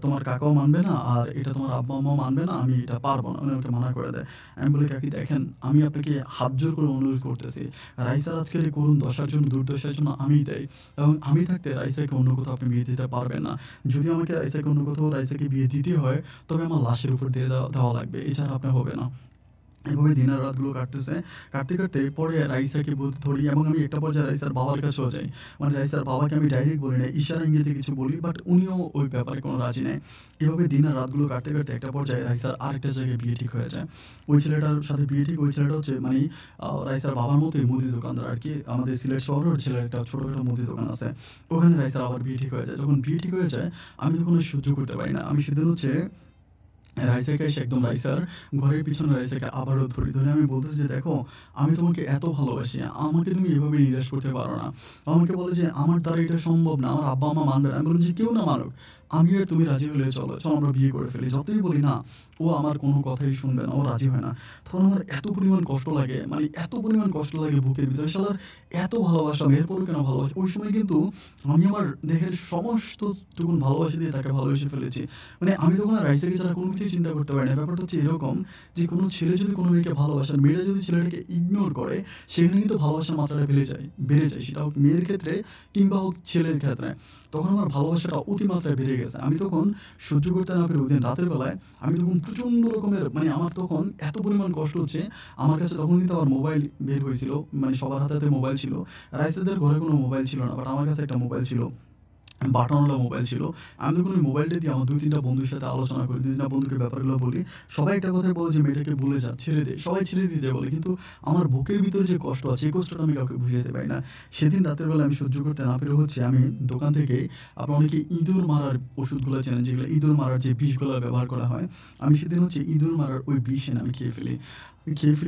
তোমার কাকাও মানবে না, আর এটা তোমার আব্বা-আম্মাও মানবে না। আমি এটা পারব না।" উনি আমাকে মানা করে দেয়। আমি বলি, "কাকি দেখেন, আমি আপনাকে হাত জোর করে অনুরোধ করতেছি। রাইসার আজকের এই করুণ দশার জন্য, দুর্দশার জন্য আমিই দায়ী। এবং আমি থাকতে রাইসাকে অন্য কোথাও আপনি বিয়ে দিতে পারবেন না। যদি আমাকে রাইসাকে বিয়ে দিতে হয়, তবে আমার লাশের উপর দিয়ে দেওয়া লাগবে। এছাড়া আপনার হবে না।" এভাবে দিন আর রাতগুলো কাটতেছে। কাটতে পরে রাইসাকে বলতে ধরি, এবং আমি একটা পর্যায়ে রাইসার বাবার কাছেও যাই। মানে রাইসার বাবাকে আমি ডাইরেক্ট বলি না, ইশারা ইঙ্গিতে কিছু বলি, বাট উনিও ওই ব্যাপারে কোনো রাজি নেই। এভাবে দিন আর রাতগুলো কাটতে একটা পর্যায়ে রাইসার আরেকটা জায়গায় বিয়ে ঠিক হয়ে যায়। ওই ছেলেটার সাথে বিয়ে ঠিক, ওই ছেলেটা হচ্ছে মানে রাইসার বাবার মতোই মুদি দোকানদার আরকি। আমাদের সিলেট শহরে ওর ছেলের একটা ছোটখাটো মুদি দোকান আছে। ওখানে রাইসার আবার বিয়ে ঠিক হয়ে যায়। যখন বিয়ে ঠিক হয়ে যায়, আমি তখন আর সহ্য করতে পারি না। আমি সেদিন রাইসাকে এসে একদম রাইসার ঘরের পিছনে রাইসাকে আবারও ধরে আমি বলতেছি যে, "দেখো, আমি তোমাকে এত ভালোবাসি। আমাকে তুমি এভাবে নিরাশ করতে পারো না।" আমাকে বলে যে, "আমার দ্বারা এটা সম্ভব না। আমার আব্বা-আম্মা মানবে না।" আমি বললাম যে, "কেউ না মানুক। আমি আর তুমি রাজি হলে চলো। চলো আমরা বিয়ে করে ফেলি।" যতই বলি না, ও আমার কোনো কথাই শুনবে না। ও রাজি হয় না। তখন আমার এত পরিমাণ কষ্ট লাগে, মানে এত পরিমাণ কষ্ট লাগে বুকের ভিতরে। শালার এত ভালোবাসলাম, এরপরেও কেন ভালোবাসি? ওই সময় কিন্তু আমি আমার দেহের সমস্তটুকুন ভালোবাসা দিয়ে তাকে ভালোবেসে ফেলেছি। মানে আমি তখন আর রাইসাকে ছাড়া কোনো কিছুই চিন্তা করতে পারি না। ব্যাপারটা হচ্ছে এরকম যে কোনো ছেলে যদি কোনো মেয়েকে ভালোবাসে আর মেয়েটা যদি ছেলেটাকে ইগনোর করে, সেখানে কিন্তু ভালোবাসার মাত্রাটা বেড়ে যায়। সেটা হোক মেয়ের ক্ষেত্রে কিংবা হোক ছেলের ক্ষেত্রে। তখন আমার ভালোবাসাটা অতিমাত্রায় বেড়ে গেছে। আমি তখন সহ্য করতে না পেরে ওইদিন রাতের বেলায় আমি তখন প্রচণ্ড রকমের, মানে আমার তখন এত পরিমাণ কষ্ট হচ্ছে, আমার কাছে তখন কিন্তু আমার মোবাইল বের হয়েছিল। মানে সবার হাতে মোবাইল ছিল। রাইসাদের ঘরে কোনো মোবাইল ছিল না। বাট আমার কাছে একটা মোবাইল ছিল। বাটনওয়ালা মোবাইল ছিল। আমি যখন ওই মোবাইলটা দিয়ে আমার ২-৩ টা বন্ধুর সাথে আলোচনা করি, ২-৩ টা বন্ধুকে ব্যাপারগুলো বলি। সবাই একটা কথাই বলে যে, "মেয়েটাকে ভুলে যা, ছেড়ে দে।" সবাই ছেড়ে দিতে বলে। কিন্তু আমার বুকের ভিতরে যে কষ্ট আছে, এই কষ্টটা আমি কাউকে বুঝাইতে পারি না। সেদিন রাতের বেলা আমি সহ্য করতে না পেরে আমি দোকান থেকে, আপনারা অনেকে ইঁদুর মারার ওষুধগুলো চেনেন, যেগুলো ইঁদুর মারার যে বিষগুলো ব্যবহার করা হয়। আমি সেদিন ইঁদুর মারার ওই বিষ এনে আমি খেয়ে ফেলি।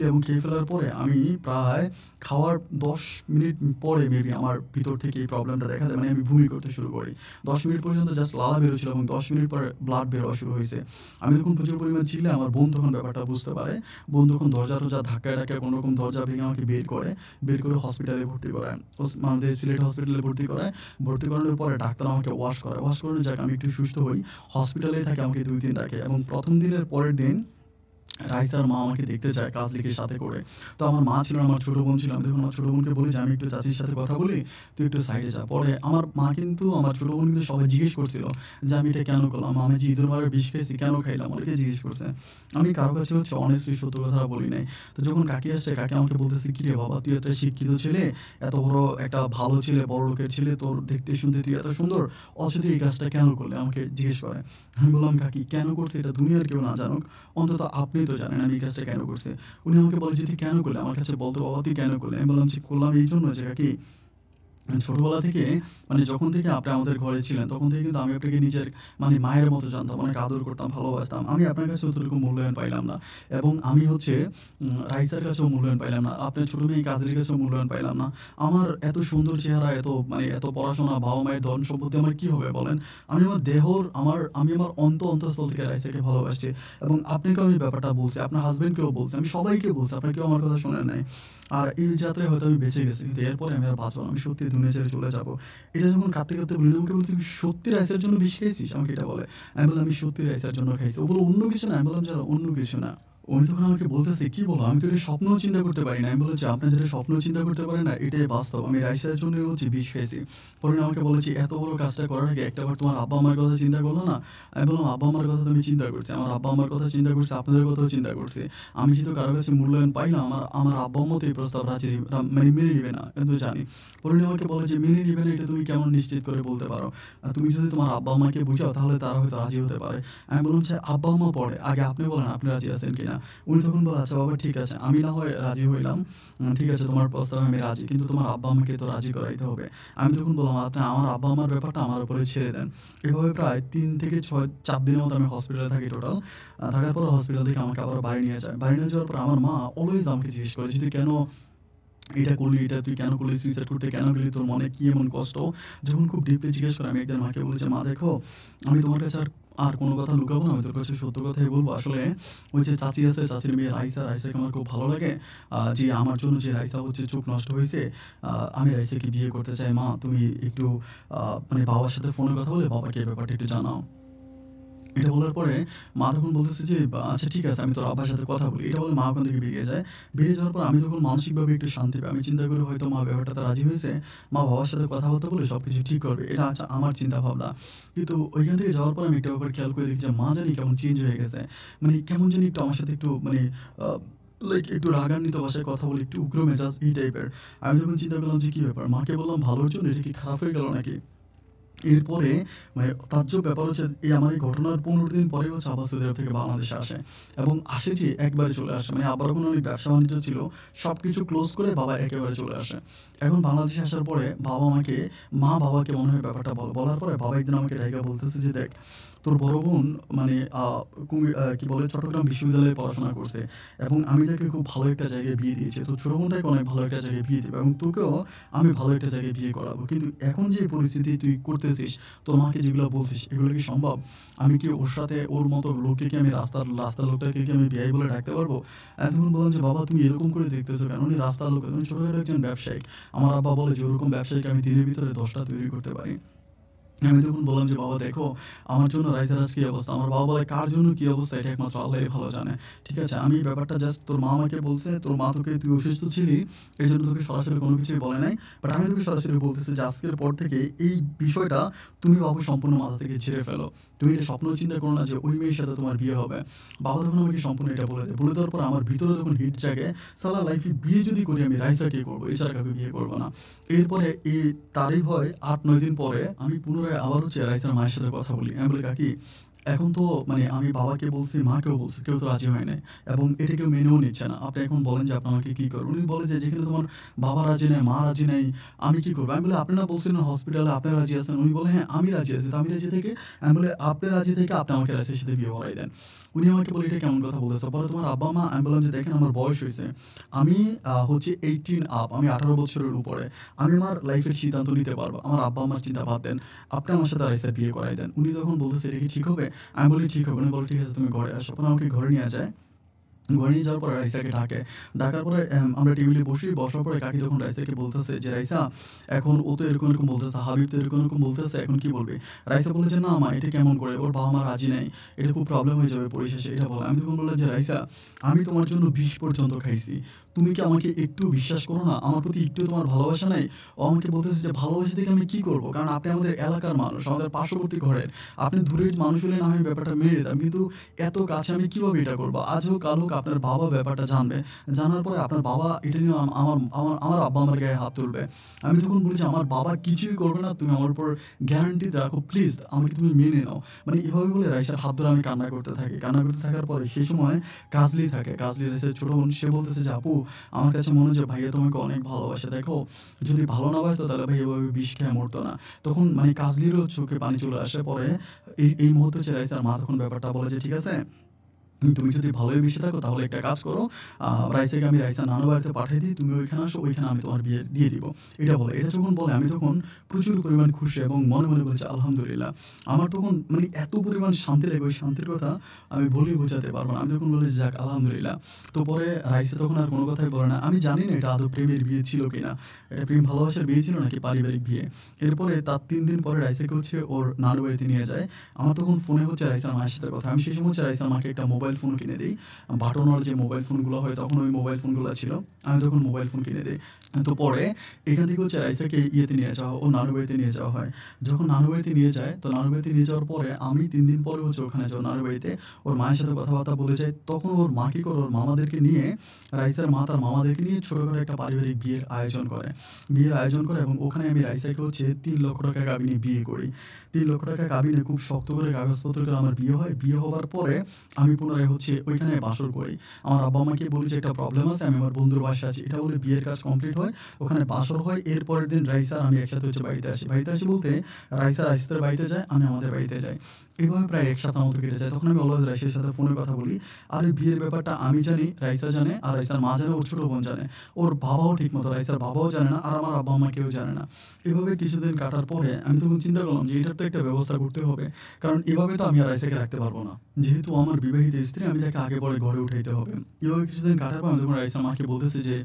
এবং খেয়ে ফেলার পরে আমি প্রায় খাওয়ার ১০ মিনিট পরে মেবি আমার ভিতর থেকে এই প্রবলেমটা দেখা দেয়। মানে আমি বমি করতে শুরু করি। ১০ মিনিট পর্যন্ত জাস্ট লালা বেরোচ্ছিল এবং ১০ মিনিট পরে ব্লাড বের হওয়া শুরু হইছে। আমি তখন প্রচুর পরিমাণে চিল্লাই, আমার বোন তখন ব্যাপারটা বুঝতে পারে। বোন তখন দরজা-টরজা ধাক্কায়-টাক্কায় কোনোরকম দরজা ভেঙে আমাকে বের করে। বের করে হসপিটালে ভর্তি করায়। আমাদের সিলেট হসপিটালে ভর্তি করায়। ভর্তি করানোর পরে ডাক্তার আমাকে ওয়াশ করায়। ওয়াশ করানো যাক আমি একটু সুস্থ হই। হসপিটালেই থাকি আমাকে ২ দিন রাখে এবং ১ম দিনের পরের দিন রাইসার মা আমাকে দেখতে চায় কাজলিকে সাথে করে। তো আমার মা ছিল না, আমার ছোট বোন ছিল। আমি তখন আমার ছোট বোনকে বলি যে, "আমি একটু চাচির সাথে কথা বলি, তুই একটু সাইডে যা।" পরে আমার মা কিন্তু, আমার ছোট বোন কিন্তু সবাই জিজ্ঞেস করছিল যে, "আমি এটা কেন করলাম? আমি যে ইঁদুর মারার বিষ খাইছি কেন খাইলাম?" অনেকে জিজ্ঞেস করছে। আমি কারো কাছে অনেস্টলি সত্য কথাটা বলি নাই। তো যখন কাকি আসছে, কাকি আমাকে বলতেছে, "কিরে বাবা, তুই একটা শিক্ষিত ছেলে, এত বড় একটা ভালো ছেলে, বড়লোকের ছেলে, তোর দেখতে শুনতে তুই এত সুন্দর, অথচ তুই এই কাজটা কেন করলি?" আমাকে জিজ্ঞেস করে। আমি বললাম, "কাকি কেন করছি এটা দুনিয়ার কেউ না জানুক, অন্তত আপনি তো জানেন আমি এই কাজটা কেন করছি।" উনি আমাকে বলে যে, "তুই কেন করলি? আমার কাছে বল তো বাবা, তুই কেন করলি?" আমি বললাম যে, "করলাম এইজন্য যে কাকি, ছোটবেলা থেকে, মানে যখন থেকে আপনি আমাদের ঘরে ছিলেন, তখন থেকে কিন্তু আমি আপনাকে নিজের, মানে মায়ের মতো জানতাম। অনেক আদর করতাম, ভালোবাসতাম। আমি আপনার কাছে অতটুকু মূল্যায়ন পাইলাম না। এবং আমি রাইসার কাছেও মূল্যায়ন পাইলাম না। আপনার ছোট মেয়ে কাজলির কাছেও মূল্যায়ন পাইলাম না। আমার এত সুন্দর চেহারা, এত পড়াশোনা, বাবা-মায়ের ধন-সম্পত্তি আমার কি হবে বলেন? আমি আমার আমি আমার অন্তঃস্থল থেকে রাইসাকে ভালোবাসছি। এবং আপনাকেও আমি ব্যাপারটা বলছি, আপনার হাসব্যান্ডকেও বলছি, আমি সবাইকে বলছি। আপনারা কেউ আমার কথা শোনেন নাই। আর এই যাত্রায় হয়তো আমি বেঁচে গেছি। কিন্তু এরপরে আমি আর বাঁচব না। আমি সত্যি দুনিয়া ছেড়ে চলে যাবো। এটা যখন কাঁদতে বলল, আমাকে বলল, "তুই সত্যি রাইসার জন্য বিষ খাইছিস?" আমাকে এটা বলে। আমি বললাম, "আমি সত্যি রাইসার জন্য খাইছি।" ও বলল, "অন্য কিছু না?" আমি বললাম যে, "অন্য কিছু না।" উনি তখন আমাকে বলতেছে, "কি বলো? আমি তো এটা স্বপ্নেও চিন্তা করতে পারি না।" আমি বললাম যে, "আপনি যেটা স্বপ্নেও চিন্তা করতে পারেন না, এটাই বাস্তব। আমি রাইসার জন্যই বিষ খাইছি।" পরে উনি আমাকে বলে যে, "এত বড় কাজটা করার আগে একটাবার তোমার আব্বা-আম্মার কথা চিন্তা করলে না?" আমি বললাম, "আব্বা-আম্মার কথা তো আমি চিন্তা করছি। আমার আব্বা-আম্মার কথা চিন্তা করছি, আপনাদের কথাও চিন্তা করছি। আমি যেহেতু কারো কাছে মূল্যায়ন পাই না, আমার আমার আব্বা-আম্মাও তো এই প্রস্তাব মানে মেনে নিবে না। এটা তো জানি।" পরে উনি আমাকে বলে যে, "মেনে নিবে না এটা তুমি কেমন নিশ্চিত করে বলতে পারো? তুমি যদি তোমার আব্বা-আম্মাকে বুঝাও তাহলে তারা হয়তো রাজি হতে পারে।" আমি বললাম যে, "আব্বা-আম্মা পরে, আগে আপনি বলেন আপনি রাজি আছেন কিনা?" উনি তখন বলে, "আচ্ছা বাবা, ঠিক আছে। আমি না হয় রাজি হইলাম। ঠিক আছে, তোমার প্রস্তাবে আমি রাজি। কিন্তু তোমার আব্বা-আম্মাকে তো রাজি করাইতে হবে।" আমি তখন বললাম, "আপনি আমার আব্বা-আম্মার ব্যাপারটা আমার উপরে ছেড়ে দেন।" এভাবে প্রায় ৩ থেকে ৪ দিনের মতো আমি হসপিটালে থাকি টোটাল। থাকার পরে হসপিটাল থেকে আমাকে আবার বাড়ি নিয়ে যায়। বাড়ি নিয়ে যাওয়ার পর আমার মা অলওয়েজ আমাকে জিজ্ঞেস করে যে, "তুই কেন এটা করলি? এটা তুই কেন করলি? সুইসাইড করতে কেন গেলি? তোর মনে কি এমন কষ্ট?" যখন খুব ডিপলি জিজ্ঞেস করে, আমি একদিন মাকে বলি যে, "মা দেখো, আমি তোমার কাছে আর কোনো কথা লুকাবো না। আমি তোর কাছে সত্য কথাই বলব। আসলে ওই যে চাচি আছে, চাচির মেয়ে রাইসাকে আমার খুব ভালো লাগে। যে আমার জন্য যে রাইসা চোখ নষ্ট হইছে, আমি রাইসাকে বিয়ে করতে চাই। মা তুমি একটু মানে বাবার সাথে ফোনে কথা বলে বাবাকে এই ব্যাপারটা একটু জানাও।" এটা বলার পরে মা তখন বলতেছে যে, "আচ্ছা ঠিক আছে, আমি তোর আব্বার সাথে কথা বলি।" এটা বলে মা ওখান থেকে বেরিয়ে যায়। বেরিয়ে যাওয়ার পর আমি তখন মানসিকভাবে একটু শান্তি পাই। আমি চিন্তা করি হয়তো মা ব্যাপারটাতে রাজি হয়েছে। মা বাবার সাথে কথাবার্তা বলে সবকিছু ঠিক করবে। এটা আমার চিন্তাভাবনা। কিন্তু ওইখান থেকে যাওয়ার পর আমি একটা ব্যাপার খেয়াল করে দেখি যে মা জানি কেমন চেঞ্জ হয়ে গেছে। মানে কেমন জানি একটু আমার সাথে একটু, মানে আ লাইক একটু রাগান্বিত ভাষায় কথা বলে, একটু উগ্র মেজাজ এই টাইপের। আমি তখন চিন্তা করলাম যে কি ব্যাপার? মাকে বললাম ভালোর জন্য, এটা কি খারাপ হয়ে গেল নাকি? এরপরে মানে তাজ্জব ব্যাপার হচ্ছে আমার এই ঘটনার ১৫ দিন পরে হচ্ছে আবার সৌদি আরব থেকে বাংলাদেশে আসে এবং আসে যে একবারে চলে আসে। মানে আব্বার যখন অনেক ব্যবসা-বাণিজ্য ছিল, সবকিছু ক্লোজ করে বাবা একেবারে চলে আসে। এখন বাংলাদেশে আসার পরে বাবাকে মনে হয় ব্যাপারটা বলার পরে বাবা একদিন আমাকে ডাইকা বলতেছে যে, "দেখ, তোর বড় বোন মানে কি বলে চট্টগ্রাম বিশ্ববিদ্যালয়ে পড়াশোনা করছে এবং আমি তাকে খুব ভালো একটা জায়গায় বিয়ে দিয়েছি। তোর ছোট বোনটাকে অনেক ভালো একটা জায়গায় বিয়ে দেব এবং তোকেও আমি ভালো একটা জায়গায় বিয়ে করাবো। কিন্তু এখন যে পরিস্থিতি তুই করতেছিস, তোর মাকে যেগুলো বলছিস এগুলো কি সম্ভব? আমি কি ওর সাথে ওর মতো লোককে কি আমি রাস্তার লোকটাকে কি আমি বেয়াই বলে ডাকতে পারবো?" আমি তখন বললাম যে, "বাবা, তুমি এরকম করে দেখতেছো কেন? উনি রাস্তার লোক, উনি ছোটখাটো একজন ব্যবসায়িক।" আমার আব্বা বলে যে, "ওরকম ব্যবসায়ীকে আমি দিনের ভিতরে ১০ টা তৈরি করতে পারি।" আমি তখন বললাম যে, "বাবা দেখো, আমার জন্য রাইসার আজ কী অবস্থা?" আমার বাবা বলে, "কার জন্য কী অবস্থা এটা একমাত্র আল্লাহই ভালো জানে। ঠিক আছে? আমি এই ব্যাপারটা জাস্ট তোর মা আমাকে বলছে, তোর মা তোকে তুই অসুস্থ ছিলি, এইজন্য তোকে সরাসরি কোনো কিছুই বলে নাই। বাট আমি তোকে সরাসরি বলতেছি যে আজকের পর থেকে এই বিষয়টা তুমি বাবু সম্পূর্ণ মাথা থেকে ঝেড়ে ফেলো। তুমি এটা স্বপ্নেও চিন্তা করো না যে ওই মেয়ের সাথে তোমার বিয়ে হবে।" বাবা তখন আমাকে সম্পূর্ণ এটা বলে দেয়। বলে দেওয়ার পর আমার ভিতরে তখন হিট জাগে, সালা লাইফে বিয়ে যদি করি আমি রাইসাকে করবো, এছাড়া কাউকে বিয়ে করবো না। এরপরে তারই হয় ৮-৯ দিন পরে আমি পুনরায় আবার হচ্ছে রাইসার মায়ের সাথে কথা বলি। আমি বলি, "কাকি, এখন তো মানে আমি বাবাকে বলছি, মাকেও বলছি, কেউ তো রাজি হয় নাই এবং এটা কেউ মেনেও নিচ্ছে না। আপনি এখন বলেন যে আপনি আমাকে কী করবেন?" উনি বলে যে, "যেখানে তোমার বাবা রাজি নাই, মা রাজি নাই, আমি কী করব?" আমি বলি, "আপনি না বলছিলেন হসপিটালে আপনি রাজি আছেন?" উনি বলে, "হ্যাঁ, আমি রাজি আছি।" তো আমি রাজি থেকে আমি বলি, "আপনি রাজি থেকে আপনি আমাকে রাইসার সাথে বিয়ে পড়াই দেন।" উনি আমাকে বলে, "এটা কেমন কথা বলতেছো? বলে তোমার আব্বা-মা?" আমি বললাম যে, "দেখেন, আমার বয়স হইছে। আমি হচ্ছে 18 আপ, আমি 18 বছরের উপরে। আমি আমার লাইফের সিদ্ধান্ত নিতে পারবো। আমার আব্বা-আম্মার চিন্তা বাদ দেন। আপনি আমার সাথে রাইসার বিয়ে করাই দেন।" উনি তখন বলতেছে, "এটা কি ঠিক হবে?" আমি বলি, "ঠিক হবে।" উনি বলে, "ঠিক আছে, তুমি ঘরে আসো।" পরে আমাকে ঘরে নিয়ে যায়। ঘরে নিয়ে যাওয়ার পরে রাইসাকে ডাকে। ডাকার পরে আমরা টেবিলে বসি। বসার পরে কাকি তখন রাইসাকে বলতেছে যে, "রাইসা, এখন ও তো এরকম বলতেছে, হাবিব তো এরকম বলতেছে, এখন কি বলবি?" রাইসা বলে যে, "না মা, এটা কেমন করে? ওর বাবা-মা রাজি নাই। এটা খুব প্রবলেম হয়ে যাবে পরিশেষে।" এটা বলে। আমি তখন বললাম যে, "রাইসা, আমি তোমার জন্য বিষ পর্যন্ত খাইছি। তুমি কি আমাকে একটুও বিশ্বাস করো না? আমার প্রতি একটুও তোমার ভালোবাসা নাই?" ও আমাকে বলতেছে যে, "ভালোবাসা থেকে আমি কি করব? কারণ আপনি আমাদের এলাকার মানুষ, আমাদের পার্শ্ববর্তী ঘরের। আপনি দূরের মানুষ হলে না হয় আমি ব্যাপারটা মেনে নিতাম। কিন্তু এত কাছে আমি কিভাবে এটা করব? আজ হোক কাল হোক আপনার বাবা ব্যাপারটা জানবে। জানার পরে আপনার বাবা এটা নিয়ে আমার আব্বা-আম্মার গায়ে হাত তুলবে।" আমি তখন বলি যে, "আমার বাবা কিছুই করবে না। তুমি আমার উপর গ্যারান্টি রাখো প্লিজ। আমাকে তুমি মেনে নাও।" মানে এভাবে বলে রাইসার হাত ধরে আমি কান্না করতে থাকি। কান্না করতে থাকার পরে সেই সময় কাজলি থাকে। কাজলি রাইসার ছোট বোন। সে বলতেছে যে, "আপু, আমার কাছে মনে হচ্ছে ভাইয়া তোমাকে অনেক ভালোবাসে। দেখো, যদি ভালো না বাসতো তাহলে ভাইয়া এভাবে বিষ খেয়ে মরতো না।" তখন মানে কাজলিরও চোখে পানি চলে আসে। পরে এই মুহূর্তে হচ্ছে রাইসার মা তখন ব্যাপারটা বলে যে, "ঠিক আছে, তুমি যদি ভালোই বেশি থাকো তাহলে একটা কাজ করো। রাইসাকে আমি রাইসার নানু বাড়িতে পাঠাই দিই। তুমি ওইখানে আসো, ওইখানে আমি তোমার বিয়ে দিয়ে দিব।" এটা বলে। এটা যখন বলে আমি তখন প্রচুর পরিমাণ খুশি এবং মনে বলছি আলহামদুলিল্লাহ। আমার তখন মানে এত পরিমাণ শান্তি লাগে, ওই শান্তির কথা আমি বলেই বোঝাতে পারব না। আমি তখন বলি, যাক আলহামদুলিল্লাহ। তো পরে রাইসা তখন আর কোনো কথাই বলে না। আমি জানি না এটা আদৌ প্রেমের বিয়ে ছিল কিনা। এটা প্রেম ভালোবাসার বিয়ে ছিল নাকি পারিবারিক বিয়ে। এরপরে তার ৩ দিন পরে রাইসাকে হচ্ছে ওর নানু বাড়িতে নিয়ে যায়। আমার তখন ফোনে হচ্ছে রাইসার মায়ের সাথে কথা। আমি সেই সময় হচ্ছে রাইসার মাকে একটা মোবাইল ফোন কিনে দেই। বাটনওয়ালা যে মোবাইল ফোনগুলো হয় তখন ওই মোবাইল ফোনগুলো ছিল। আমি তখন মোবাইল ফোন কিনে দেই। তো পরে এখান থেকে হচ্ছে রাইসাকে ইয়েতে নিয়ে যাওয়া হয়, ওর নানু বাড়িতে নিয়ে যাওয়া হয়। যখন নানু বাড়িতে নিয়ে যায়, তো নানু বাড়িতে নিয়ে যাওয়ার পরে আমি ৩ দিন পরে হচ্ছে ওখানে যাই ওর নানু বাড়িতে। ওর মায়ের সাথে কথাবার্তা বলে যাই। তখন ওর মা কি করে, ওর মামাদেরকে নিয়ে, রাইসার মা তার মামাদেরকে নিয়ে ছোটখাটো একটা পারিবারিক বিয়ের আয়োজন করে। বিয়ের আয়োজন করে এবং ওখানে আমি রাইসাকে হচ্ছে ৳৩,০০,০০০ কাবিনে বিয়ে করি। ৳৩,০০,০০০ কাবিনে খুব শক্ত করে কাগজপত্র করে আমার বিয়ে হয়। বিয়ে হবার পরে আমি পুনরায় হচ্ছে ওইখানে বাসর করি। আমার আব্বা-আম্মাকে বলি যে, "একটা প্রবলেম আছে, আমি আমার বন্ধুর বাসায় আছি।" এটা বলে বিয়ের কাজ কমপ্লিট হয়। ওখানে বাসর হয়। এর পরের দিন রাইসা আর আমি একসাথে হচ্ছে বাড়িতে আসি। বাড়িতে আসি বলতে রাইসা রাইসাদের বাড়িতে যায়, আমি আমাদের বাড়িতে যাই। এভাবে প্রায় ১ সপ্তাহ মতো কেটে যায়। তখন আমি অলওয়েজ রাইসার সাথে ফোনে কথা বলি। আর এই বিয়ের ব্যাপারটা আমি জানি, রাইসা জানে, আর রাইসার মা জানে, ওর ছোট বোন জানে। ওর বাবাও ঠিকমতো, রাইসার বাবাও জানে না, আর আমার আব্বা-আম্মা কেউ জানে না। এভাবে কিছুদিন কাটার পরে আমি তখন চিন্তা করলাম যে এটার তো একটা ব্যবস্থা করতে হবে। কারণ এভাবে তো আমি আর রাইসাকে রাখতে পারব না। যেহেতু আমার বিবাহিত স্ত্রী, আমি তাকে আগে পরে ঘরে উঠাইতে হবে। এভাবে কিছুদিন কাটার পর আমি তখন রাইসার মাকে বলতেছি যে,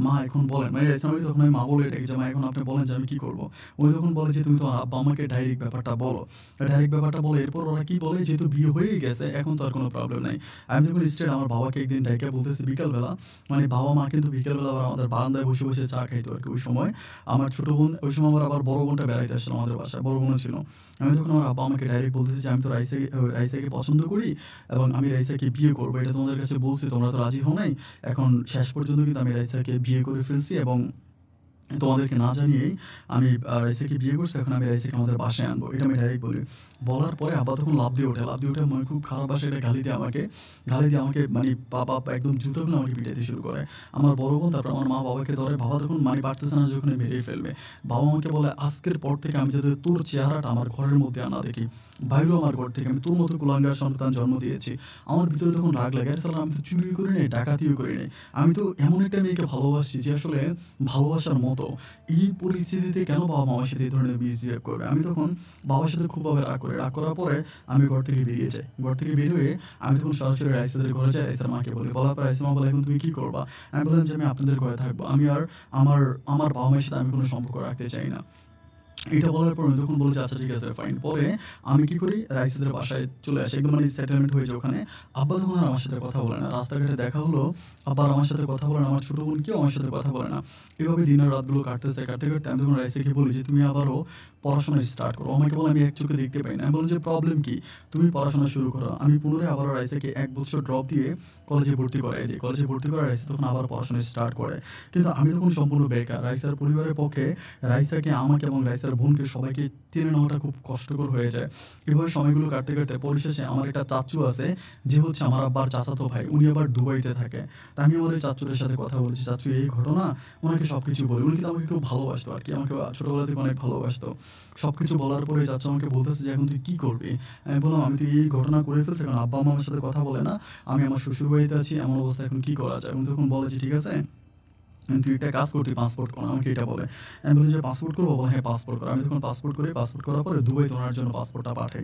"মা এখন বলেন।" মানে রাইসার মাকে তখন আমি মা বলে ডাকি যে, "মা এখন আপনি বলেন যে আমি কি করব?" উনি তখন বলে যে, "তুমি তোমার আব্বা-আম্মাকে ডাইরেক্ট ব্যাপারটা বলো।" ডাইরেক্ট ব্যাপারটা বলে এরপর ওরা কি বলে, যেহেতু বিয়ে হয়েই গেছে এখন তো আর কোনো প্রবলেম নাই। আমি যখন স্ট্রেইট আমার বাবাকে একদিন ডাইকা বলতেছি বিকালবেলা, মানে বাবা-মা কিন্তু বিকালবেলা আবার আমাদের বারান্দায় বসে চা খাইতো আরকি ওই সময়। আমার ছোট বোন, ওই সময় আমার আবার বড় বোনটা বেড়াইতে আসছিল আমাদের বাসায়। বড় বোনও ছিল। আমি তখন আমার আব্বা-আম্মাকে ডাইরেক্ট বলতেছি যে, "আমি তো রাইসাকে পছন্দ করি এবং আমি রাইসাকে বিয়ে করব। এটা তোমাদের কাছে বলছি, তোমরা তো রাজি হও নাই। এখন শেষ পর্যন্ত কিন্তু আমি রাইসাকে বিয়ে করে ফেলছি এবং তোমাদেরকে না জানিয়েই আমি রাইসাকে বিয়ে করছি, এখন আমি রাইসাকে আমাদের বাসায় আনবো, এটা আমি ডাইরেক্ট বলি। বলার পরে আব্বা তখন লাফ দিয়ে ওঠে মানে খুব খারাপ ভাষায় এটা গালি দিয়ে আমাকে মানে বাবা একদম জুতোগুলো আমাকে পিটাইতে শুরু করে। আমার বড় বোন তারপর আমার মা বাবাকে ধরে, বাবা তখন মানে পারতেছে না যখন মেরেই ফেলবে। বাবা আমাকে বলে, আজকের পর থেকে আমি যাতে তোর চেহারাটা আমার ঘরের মধ্যে আনা দেখি, বাইরেও আমার ঘর থেকে, আমি তোর মতো কুলাঙ্গার সন্তান জন্ম দিয়েছি। আমার ভিতরে তখন রাগ লাগে, আরে সালা আমি তো চুরি করি নাই, ডাকাতিও করি নাই, আমি তো এমন একটা মেয়েকে ভালোবাসছি যে আসলে ভালোবাসার মতো। এই পরিস্থিতিতে কেন বাবা মা আমার সাথে এই ধরনের বিহেভ করবে? আমি তখন বাবার সাথে খুবভাবে রাগ করি। রাগ করার পরে আমি ঘর থেকে বেরিয়ে যাই। ঘর থেকে বের হয়ে আমি তখন সরাসরি রাইসাদের ঘরে যাই, রাইসার মাকে বলি। বলার পর রাইসার মা বলে, এখন তুমি কী করবা? আমি বললাম যে আমি আপনাদের ঘরে থাকবো, আমি আর আমার আমার বাবা মায়ের সাথে আমি কোনো সম্পর্ক রাখতে চাই না। এটা বলার পর উনি তখন বলে যে আচ্ছা ঠিক আছে ফাইন। পরে আমি কি করি, রাইসাদের বাসায় চলে আসি, একদম মানে সেটেলমেন্ট হয়ে যায় ওখানে। আব্বা তখন আর আমার সাথে কথা বলে না। রাস্তাঘাটে দেখা হলো, আব্বা আর আমার সাথে কথা বলে না, আমার ছোটো বোন কেউ আমার সাথে কথা বলে না। এভাবে দিনের রাতগুলো কাটতেছে, কাটতে কাটতে আমি তখন রাইসাকে বলি যে তুমি আবারও পড়াশোনা স্টার্ট করো। আমাকে বলে আমি এক চোখে দেখতে পাই না। আমি বললাম যে প্রবলেম কি, তুমি পড়াশোনা শুরু করো। আমি পুনরায় আবারও রাইসাকে 1 বছর ড্রপ দিয়ে কলেজে ভর্তি করাই দিই। কলেজে ভর্তি করা রাইসা তখন আবার পড়াশোনা স্টার্ট করে। কিন্তু আমি তখন সম্পূর্ণ বেকার। রাইসার পরিবারের পক্ষে রাইসাকে, আমাকে এবং রাইসার বোনকে সবাইকে টেনে নেওয়াটা খুব কষ্টকর হয়ে যায়। এভাবে সময়গুলো কাটতে কাটতে পরিশেষে আমার একটা চাচ্চু আছে যে হচ্ছে আমার আব্বার চাচাতো ভাই, উনি আবার দুবাইতে থাকে। তা আমি আমার ওই চাচ্চুরের সাথে কথা বলেছি, চাচ্চু এই ঘটনা, ওনাকে সব কিছু বলি। উনি কিন্তু আমাকে খুব ভালোবাসতো আর কি, আমাকে ছোটোবেলা থেকে অনেক ভালোবাসতো। সব কিছু বলার পরে চাচ্চু আমাকে বলতেছে যে এখন তুই কী করবি? আমি বললাম আমি তো এই ঘটনা করে ফেলছি, কারণ আব্বা মা আমার সাথে কথা বলে না, আমি আমার শ্বশুরবাড়িতে আছি, এমন অবস্থা এখন কী করা যায়? উনি তখন বলে যে ঠিক আছে তুই একটা কাজ কর, তুই পাসপোর্ট কর, আমাকে এটা বলে। আমি বলি যে পাসপোর্ট করবো? বলে হ্যাঁ পাসপোর্ট কর। আমি তখন পাসপোর্ট করি, পাসপোর্ট করার পরে দুবাইতে ওনার জন্য পাসপোর্টটা পাঠাই।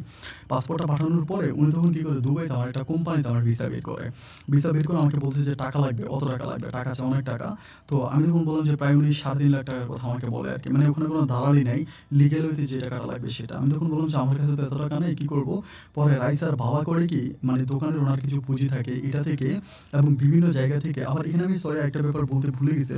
পাসপোর্টটা পাঠানোর পরে উনি তখন কী করে, দুবাইতে আমার একটা কোম্পানিতে আমার ভিসা বের করে। ভিসা বের করে আমাকে বলছে যে টাকা লাগবে, অত টাকা লাগবে, টাকা আছে অনেক টাকা। তো আমি তখন বললাম যে প্রায় উনি 3.5 লাখ টাকার কথা আমাকে বলে আর কি, মানে ওখানে কোনো দালালি নেই, লিগেল হইতে যে টাকাটা লাগবে সেটা। আমি তখন বললাম যে আমার কাছে তো এত টাকা নেই, কী করবো? পরে রাইসার বাবা করে কি, মানে দোকানের ওনার কিছু পুঁজি থাকে এটা থেকে এবং বিভিন্ন জায়গা থেকে। আবার এখানে আমি সরি একটা ব্যাপার বলতে ভুলে গেছিলাম,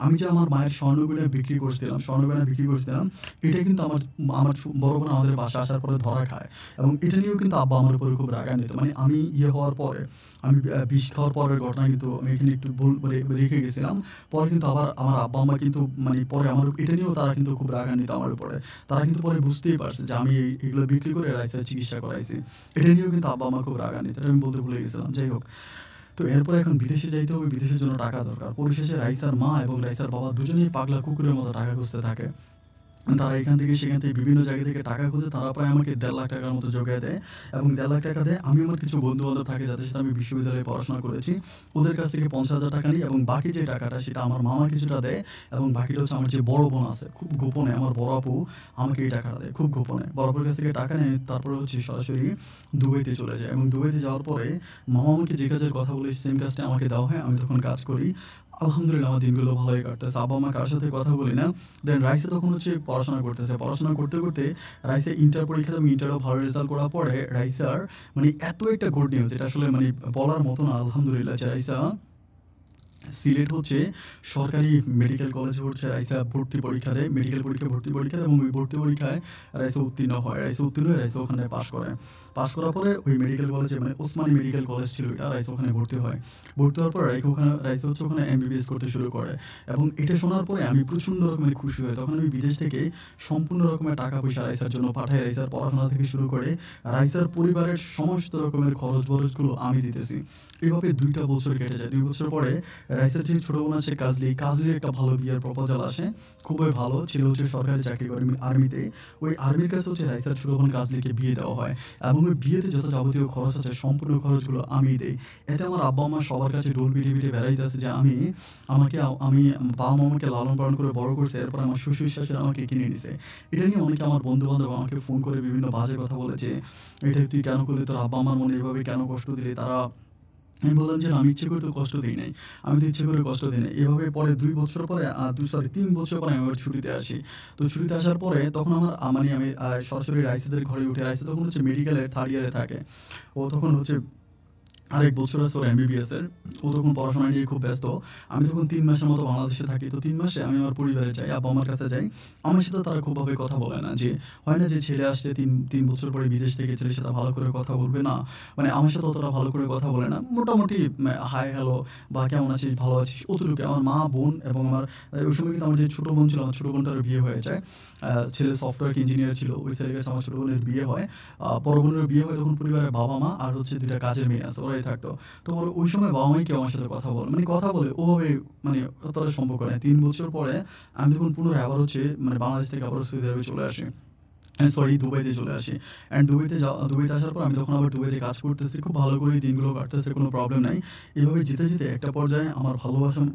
আমি যে আমার মায়ের স্বর্ণগয়না বিক্রি করছিলাম, এটা কিন্তু আমার আমার বড় বোন আমাদের বাসায় আসার পরে ধরা খায়, এবং এটা নিয়েও কিন্তু আব্বা আমার উপরে খুব রাগান্বিত। মানে আমি হওয়ার পরে, আমি বিষ খাওয়ার পরের ঘটনা কিন্তু আমি এখানে একটু ভুল রেখে গেছিলাম। পরে কিন্তু আবার আমার আব্বা আম্মা কিন্তু মানে পরে আমার এটা নিয়েও তারা কিন্তু খুব রাগান্বিত আমার উপরে। তারা কিন্তু পরে বুঝতেই পারছে যে আমি এগুলো বিক্রি করে রাইসার চিকিৎসা করাইছি। এটা নিয়েও কিন্তু আব্বা আম্মা খুব রাগান্বিত, এটা আমি বলতে ভুলে গেছিলাম। যাই হোক, তো এরপরে এখন বিদেশে যাইতে হবে, বিদেশের জন্য টাকা দরকার। পরিশেষে রাইসার মা এবং রাইসার বাবা দুজনেই পাগলা কুকুরের মতো টাকা খুঁজতে থাকে। তারা এখান থেকে সেখান থেকে বিভিন্ন জায়গা থেকে টাকা খুঁজে তারা প্রায় আমাকে 1.5 লাখ টাকার মতো জোগাড় দেয়, এবং 1.5 লাখ টাকা দেয়। আমি আমার কিছু বন্ধু বান্ধব থাকে যাদের সাথে আমি বিশ্ববিদ্যালয়ে পড়াশোনা করেছি, ওদের কাছ থেকে 50,000 টাকা নিই, এবং বাকি যে টাকাটা সেটা আমার মামা কিছুটা দেয়, এবং বাকিটা হচ্ছে আমার যে বড় বোন আছে খুব গোপনে, আমার বড় আপু আমাকে এই টাকাটা দেয় খুব গোপনে। বড় আপুর কাছ থেকে টাকা নেয়, তারপরে হচ্ছে সরাসরি দুবাইতে চলে যায়, এবং দুবাইতে যাওয়ার পরে মামা আমাকে যে কাজের কথা বলে সেম কাজটা আমাকে দেওয়া হয়, আমি তখন কাজ করি। আলহামদুলিল্লাহ আমার দিনগুলো ভালোই কাটতেছে। আব্বা মা কারোর সাথে কথা বলি না। দেন রাইসা তখন হচ্ছে পড়াশোনা করতেছে। পড়াশোনা করতে করতে রাইসা ইন্টার পরীক্ষাতে, এবং ইন্টারেও ভালো রেজাল্ট করার পরে রাইসার মানে এত একটা গুড নিউজ, এটা আসলে মানে বলার মতো না। আলহামদুলিল্লাহ যে রাইসা সিলেট হচ্ছে সরকারি মেডিকেল কলেজে হচ্ছে রাইসা ভর্তি পরীক্ষা দেয়, মেডিকেল পরীক্ষা ভর্তি পরীক্ষা দেয়, এবং ওই ভর্তি পরীক্ষায় রাইসা উত্তীর্ণ হয়। রাইসা উত্তীর্ণ হয়ে রাইসা ওখানে পাশ করে। পাশ করার পরে ওই মেডিকেল কলেজে, মানে ওসমানী মেডিকেল কলেজ ছিল এটা, রাইসা ওখানে ভর্তি হয়। ভর্তি হওয়ার পর রাইসা হচ্ছে ওখানে এমবিবিএস করতে শুরু করে, এবং এটা শোনার পরে আমি প্রচণ্ড রকমের খুশি হই। তখন আমি বিদেশ থেকে সম্পূর্ণ রকমের টাকা পয়সা রাইসার জন্য পাঠাই। রাইসার পড়াশোনা থেকে শুরু করে রাইসার পরিবারের সমস্ত রকমের খরচ বরচগুলো আমি দিতেছি। এভাবে 2টা বছর কেটে যায়। 2 বছর পরে রাইসার যে ছোটো বোন আছে কাজলির একটা ভালো বিয়ের প্রপোজাল আসে, খুবই ভালো ছিল, হচ্ছে সরকারি চাকরি করে আর্মিতে। ওই আর্মির কাছে হচ্ছে রাইসার ছোটো বোন কাজলিকে বিয়ে দেওয়া হয়, এবং ওই বিয়েতে যত যাবতীয় খরচ আছে সম্পূর্ণ খরচগুলো আমি দিই। এতে আমার আব্বা আম্মা সবার কাছে ডোল পিটে পিটে বেড়াইতেছে যে আমি বাবা মা আমাকে লালন পালন করে বড় করছে, এরপর আমার শ্বশুর শাশুড়ি আমাকে কিনে নিছে। এটা নিয়ে অনেকে আমার বন্ধু বান্ধব আমাকে ফোন করে বিভিন্ন বাজে কথা বলেছে, এটা তুই কেন করলি, তোর আব্বা আমার মনে এভাবে কেন কষ্ট দিলি। আমি বললাম যে আমি ইচ্ছে করে তো কষ্ট দিই নাই, আমি তো ইচ্ছে করে কষ্ট দিই নাই। এভাবে পরে 2 বছর পরে 3 বছর পরে আমি আবার ছুটিতে আসি। তো ছুটিতে আসার পরে তখন আমার মানে আমি সরাসরি রাইসাদের ঘরে উঠি। রাইসা তখন হচ্ছে মেডিকেলের 3rd ইয়ারে থাকে। ও তখন হচ্ছে আরেক বছর আছে ওর এমবিবিএস এর। ও তখন পড়াশোনা নিয়ে খুব ব্যস্ত। আমি তখন ৩ মাসের মতো বাংলাদেশে থাকি। তো ৩ মাসে আমি আমার পরিবারে যাই, আব্বা-আম্মার কাছে যাই। আমার সাথে তারা খুবভাবে কথা বলে না। যে হয় না যে ছেলে আসছে ৩ বছর পরে বিদেশ থেকে, ছেলের সাথে ভালো করে কথা বলবে না। মানে আমার সাথে অতটা ভালো করে কথা বলে না। মোটামুটি হাই, হ্যালো বা কেমন আছিস, ভালো আছিস অতটুকুই। আমার মা, বোন এবং আমার ওই সময় কিন্তু আমার যে ছোট বোন ছিল, আমার ছোট বোনটারও বিয়ে হয়ে যায়। ছেলে সফটওয়্যার ইঞ্জিনিয়ার ছিল। ওই ছেলের কাছে আমার ছোট বোনের বিয়ে হয়। বড় বোনেরও বিয়ে হয়। তখন পরিবারে বাবা-মা আর হচ্ছে ২ টা কাজের মেয়ে আছে। ওরাই থাকতো। তো ওই সময় বাবা-মাই কেউ আমার সাথে কথা বলে, মানে কথা বলে ওভাবে, মানে অতটা সম্পর্ক নেই। ৩ বছর পরে আমি যখন পুনরায় আবার হচ্ছে মানে বাংলাদেশ থেকে আবার সৌদি আরবে চলে আসি। সরি, দুবাইতে চলে আসি। অ্যান্ড দুবাইতে আসার পর আমি তখন আবার দুবাইতে কাজ করতেছি। খুব ভালো করেই দিনগুলো কাটতেছে, কোনো প্রবলেম নাই। এভাবে যেতে একটা পর্যায়ে আমার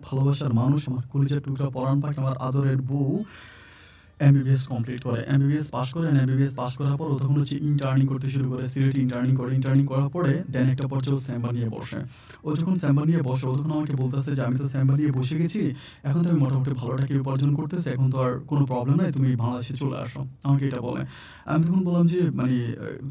ভালোবাসার মানুষ, আমার কলিজার টুকরা পরাণ পাখি, আমার আদরের বউ এমবিবিএস কমপ্লিট করে। এমবিবিএস পাস করে। এমবিবিএস পাস করার পর ও তখন হচ্ছে ইন্টার্নিং করতে শুরু করে। সিলেটে ইন্টার্নিং করে। ইন্টার্নিং করার পরে দেন একটা পর্যায়ে ও চেম্বার নিয়ে বসে। ও যখন চেম্বার নিয়ে বসে, ও তখন আমাকে বলতেছে যে, "আমি তো চেম্বার নিয়ে বসে গেছি। এখন তো আমি মোটামুটি ভালো টাকাই উপার্জন করতেছি। এখন তো আর কোনো প্রবলেম নাই। তুমি বাংলাদেশে চলে আসো।" আমাকে এটা বলে। আমি তখন বললাম যে, "মানে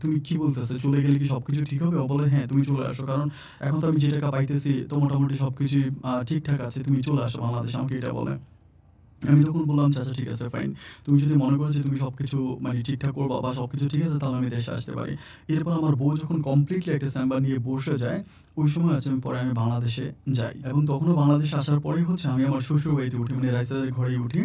তুমি কি বলতেছো? চলে গেলে কি সবকিছু ঠিক হবে?" ও বলে, "হ্যাঁ, তুমি চলে আসো। কারণ এখন তো আমি যে টাকা পাইতেছি তো মোটামুটি সবকিছুই ঠিকঠাক আছে। তুমি চলে আসো বাংলাদেশে।" আমাকে এটা বলে। আমি তখন বললাম, "আচ্ছা ঠিক আছে, ফাইন। তুমি যদি মনে করো যে তুমি সবকিছু মানে ঠিকঠাক করবা বা সবকিছু ঠিক আছে তাহলে আমি দেশে আসতে পারি।" এরপর আমার বউ যখন কমপ্লিটলি একটা চেম্বার নিয়ে বসে যায়, ওই সময় হচ্ছে আমি বাংলাদেশে যাই। এবং তখনও বাংলাদেশে আসার পরেই হচ্ছে আমি আমার শ্বশুরবাড়িতে উঠি, মানে রাইসাদের ঘরেই উঠি।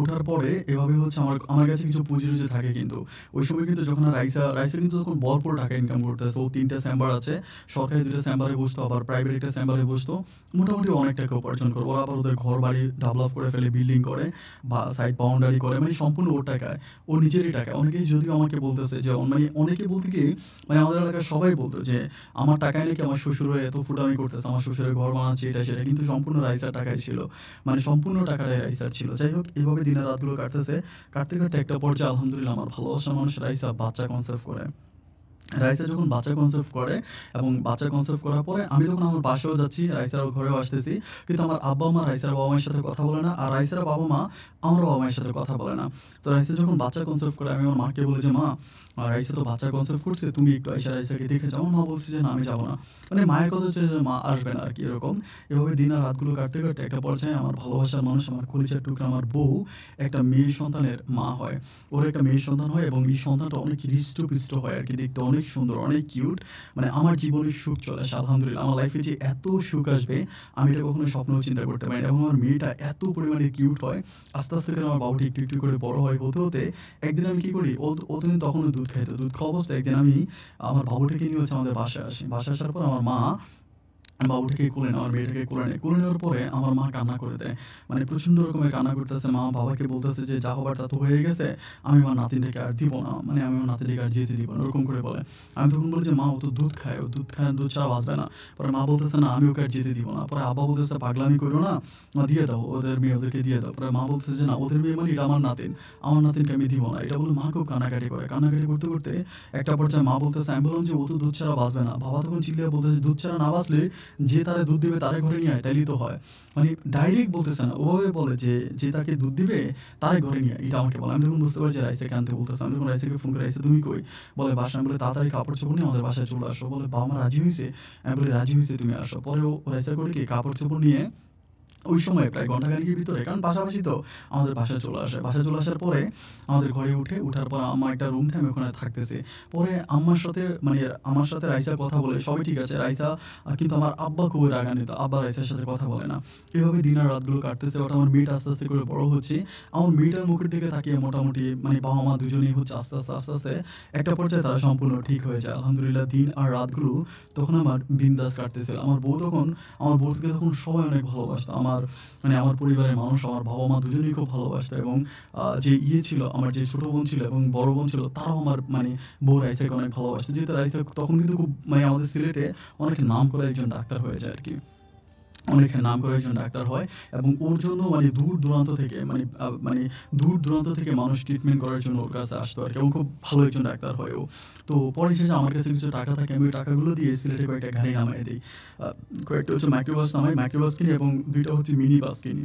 ওঠার পরে এভাবে হচ্ছে আমার আমার কাছে কিছু পুঁজি-টুজি থাকে কিন্তু। ওই সময় কিন্তু যখন রাইসা কিন্তু তখন ভরপুর টাকা ইনকাম করতেছে। ও ৩ টা চেম্বার আছে। সরকারি ২ টা চেম্বারে বসতো, আবার প্রাইভেট একটা চেম্বারে বসতো। মোটামুটি অনেক টাকা উপার্জন করে। ওরা আবার ওদের ঘরবাড়ি ডেভেলপ করে ফেলে, বিল্ডিং করে বা সাইড বাউন্ডারি করে, মানে সম্পূর্ণ ওর টাকায়, ওর নিজেরই টাকায়। অনেকেই যদিও আমাকে বলতেছে যে মানে অনেকে বলতে কি, মানে আমাদের এলাকার সবাই বলতো যে আমার টাকায় নাকি আমার শ্বশুরে এত ফুটামি করতেছে, আমার শ্বশুরের ঘর বানাচ্ছে এটা সেটা, কিন্তু সম্পূর্ণ রাইসার টাকায় ছিল। মানে সম্পূর্ণ টাকাটাই রাইসার ছিল। যাই হোক, এভাবে দিনের রাতগুলো কাটতেছে। কাটতে একটা পর্যায়ে আলহামদুলিল্লাহ আমার ভালোবাসার মানুষ রাইসা বাচ্চা কনসেপ্ট করে। রাইসা যখন বাচ্চা কনসেপ্ট করে এবং বাচ্চা কনসেপ্ট করার পরে আমি তখন আমার বাসায়ও যাচ্ছি, রাইসার ঘরেও আসতেছি। কিন্তু আমার আব্বা-মা রাইসার বাবা-মায়ের সাথে কথা বলে না। আর রাইসার বাবা-মা আমার বাবা-মায়ের সাথে কথা বলে না। তো রাইসা যখন বাচ্চা কনসেপ্ট করে আমি আমার মাকে বলি যে, "মা, রাইসা তো বাচ্চা কনসেপ্ট করছে। তুমি একটু আইসা রাইসাকে দেখে যাও।" আমার মা বলছে যে, "না, আমি যাবো না।" মানে মায়ের কথা হচ্ছে যে মা আসবে না আরকি এরকম। এভাবে দিন আর রাতগুলো কাটতে একটা পর্যায়ে আমার ভালোবাসার মানুষ, আমার কলিজার টুকরা আমার বউ একটা মেয়ে সন্তানের মা হয়। ওর একটা মেয়ে সন্তান হয় এবং এই সন্তানটা অনেক হৃষ্ট-পুষ্ট হয় আরকি, দেখতে অনেক সুন্দর, অনেক কিউট। মানে আমার জীবনে সুখ চলে আসে আলহামদুলিল্লাহ। আমার লাইফে যে এত সুখ আসবে আমি এটা কখনো স্বপ্নেও চিন্তা করতে পারিনি। এবং আমার মেয়েটা এত পরিমাণে কিউট হয়। আস্তে করে আমার বাবুটি একটু করে বড় হয়। হতে একদিন আমি কি করি, ও তো কিন্তু তখনও দুধ খাইতো। দুধ খাওয়া অবস্থায় একদিন আমি আমার বাবুটাকে নিয়ে হচ্ছে আমাদের বাসায় আসি। বাসায় আসার পর আমার মা বাবুটাকে কোলে নেয়, আমার মেয়েটাকে কোলে নেয়। কোলে নেওয়ার পরে আমার মা কান্না করে দেয়। মানে প্রচণ্ড রকমের কান্না করতেছে। মা বাবাকে বলতেছে যে, "যা হবার তা তো হয়ে গেছে। আমি আমার নাতিনটাকে আর দিব না। মানে আমি আমার নাতিনটাকে আর যেতে দিব না।" ওরকম করে বলে। আমি তখন বলি যে, "মা, ও তো দুধ খায়। ও দুধ খায়, দুধ ছাড়া বাঁচবে না।" পরে মা বলতেছে, "না, আমি ওকে আর যেতে দিব না।" পরে আব্বা বলতেছে, "পাগলামি কইরো না। দিয়ে দাও। ওদের মেয়ে ওদেরকে দিয়ে দাও।" পরে মা বলতেছে যে, "না, ওদের মেয়ে মানে এটা আমার নাতিন। আমার নাতিনকে আমি দিব না।" এটা বলে মা খুব কান্নাকাটি করে। কান্নাকাটি করতে একটা পর্যায়ে মা বলতেছে, আমি বললাম যে, "ও তো দুধ ছাড়া বাঁচবে না।" বাবা তখন চিল্লায়ে বলতেছে, "দুধ ছাড়া না বাঁচলে যে তারে দুধ দিবে তারে ঘরে নিয়ে আয়, তাইলেই তো হয়।" মানে ডাইরেক্ট বলতেছে না, ওভাবে বলে যে, "যে তাকে দুধ দিবে তারে ঘরে নিয়ে আয়।" এটা আমাকে বলে। আমি তখন বুঝতে পারি যে রাইসাকে আনতে বলতেছে। আমি তখন রাইসাকে ফোন করে, "রাইসা তুমি কই?" বলে, "বাসায়।" আমি বলি, "তাড়াতাড়ি কাপড়-চোপড় নিয়ে আমাদের বাসায় চলে আসো।" বলে, "বাবা-মা রাজি হইছে?" আমি বলি, "রাজি হইছে, তুমি আসো।" পরে ও রাইসা করে কি কাপড়-চোপড় নিয়ে ওই সময় প্রায় ঘন্টাখানেকের ভিতরে, কারণ পাশাপাশি তো, আমাদের বাসায় চলে আসে। বাসায় চলে আসার পরে আমাদের ঘরে উঠার পর আম্মা একটা রুম থেকে আমি ওখানে থাকতেছি। পরে আম্মার সাথে মানে আমার সাথে রাইসা কথা বলে, সবই ঠিক আছে। রাইসা কিন্তু আমার আব্বা খুবই রাগান্বিত। আব্বা রাইসার সাথে কথা বলে না। এভাবে দিন আর রাতগুলো কাটতেছে। বাট আমার মেয়েটা আস্তে করে বড় হচ্ছে। আমার মেয়েটার মুখের দিকে তাকিয়ে মোটামুটি মানে বাবা-মা দুজনেই হচ্ছে আস্তে একটা পর্যায়ে তারা সম্পূর্ণ ঠিক হয়ে যায়। আলহামদুলিল্লাহ দিন আর রাতগুলো তখন আমার বিন্দাস কাটতেছিল। আমার বউকে তখন সবাই অনেক ভালোবাসতো। আমার পরিবারের মানুষ, আমার বাবা-মা দুজনেই খুব ভালোবাসতো। এবং যে ছিল, আমার যে ছোট বোন ছিল এবং বড় বোন ছিল, তারাও আমার মানে বউ রাইসাকে অনেক ভালোবাসতো। যেহেতু রাইসা তখন কিন্তু খুব মানে আমাদের সিলেটে অনেক নামকরা একজন ডাক্তার হয়ে যায় আরকি। অনেক নামকরা একজন ডাক্তার হয় এবং ওর জন্য মানে দূর-দূরান্ত থেকে দূর-দূরান্ত থেকে মানুষ ট্রিটমেন্ট করার জন্য ওর কাছে আসতো আরকি, এবং খুব ভালো একজন ডাক্তার হয় ও। তো পরে শেষে আমার কাছে কিছু টাকা থাকে। আমি ওই টাকাগুলো দিয়ে সিলেটে কয়েকটা গাড়ি নামায়ে দেই। কয়েকটা হচ্ছে মাইক্রোবাস নামাই, মাইক্রোবাস কিনি এবং ২ টা হচ্ছে মিনি বাস কিনি।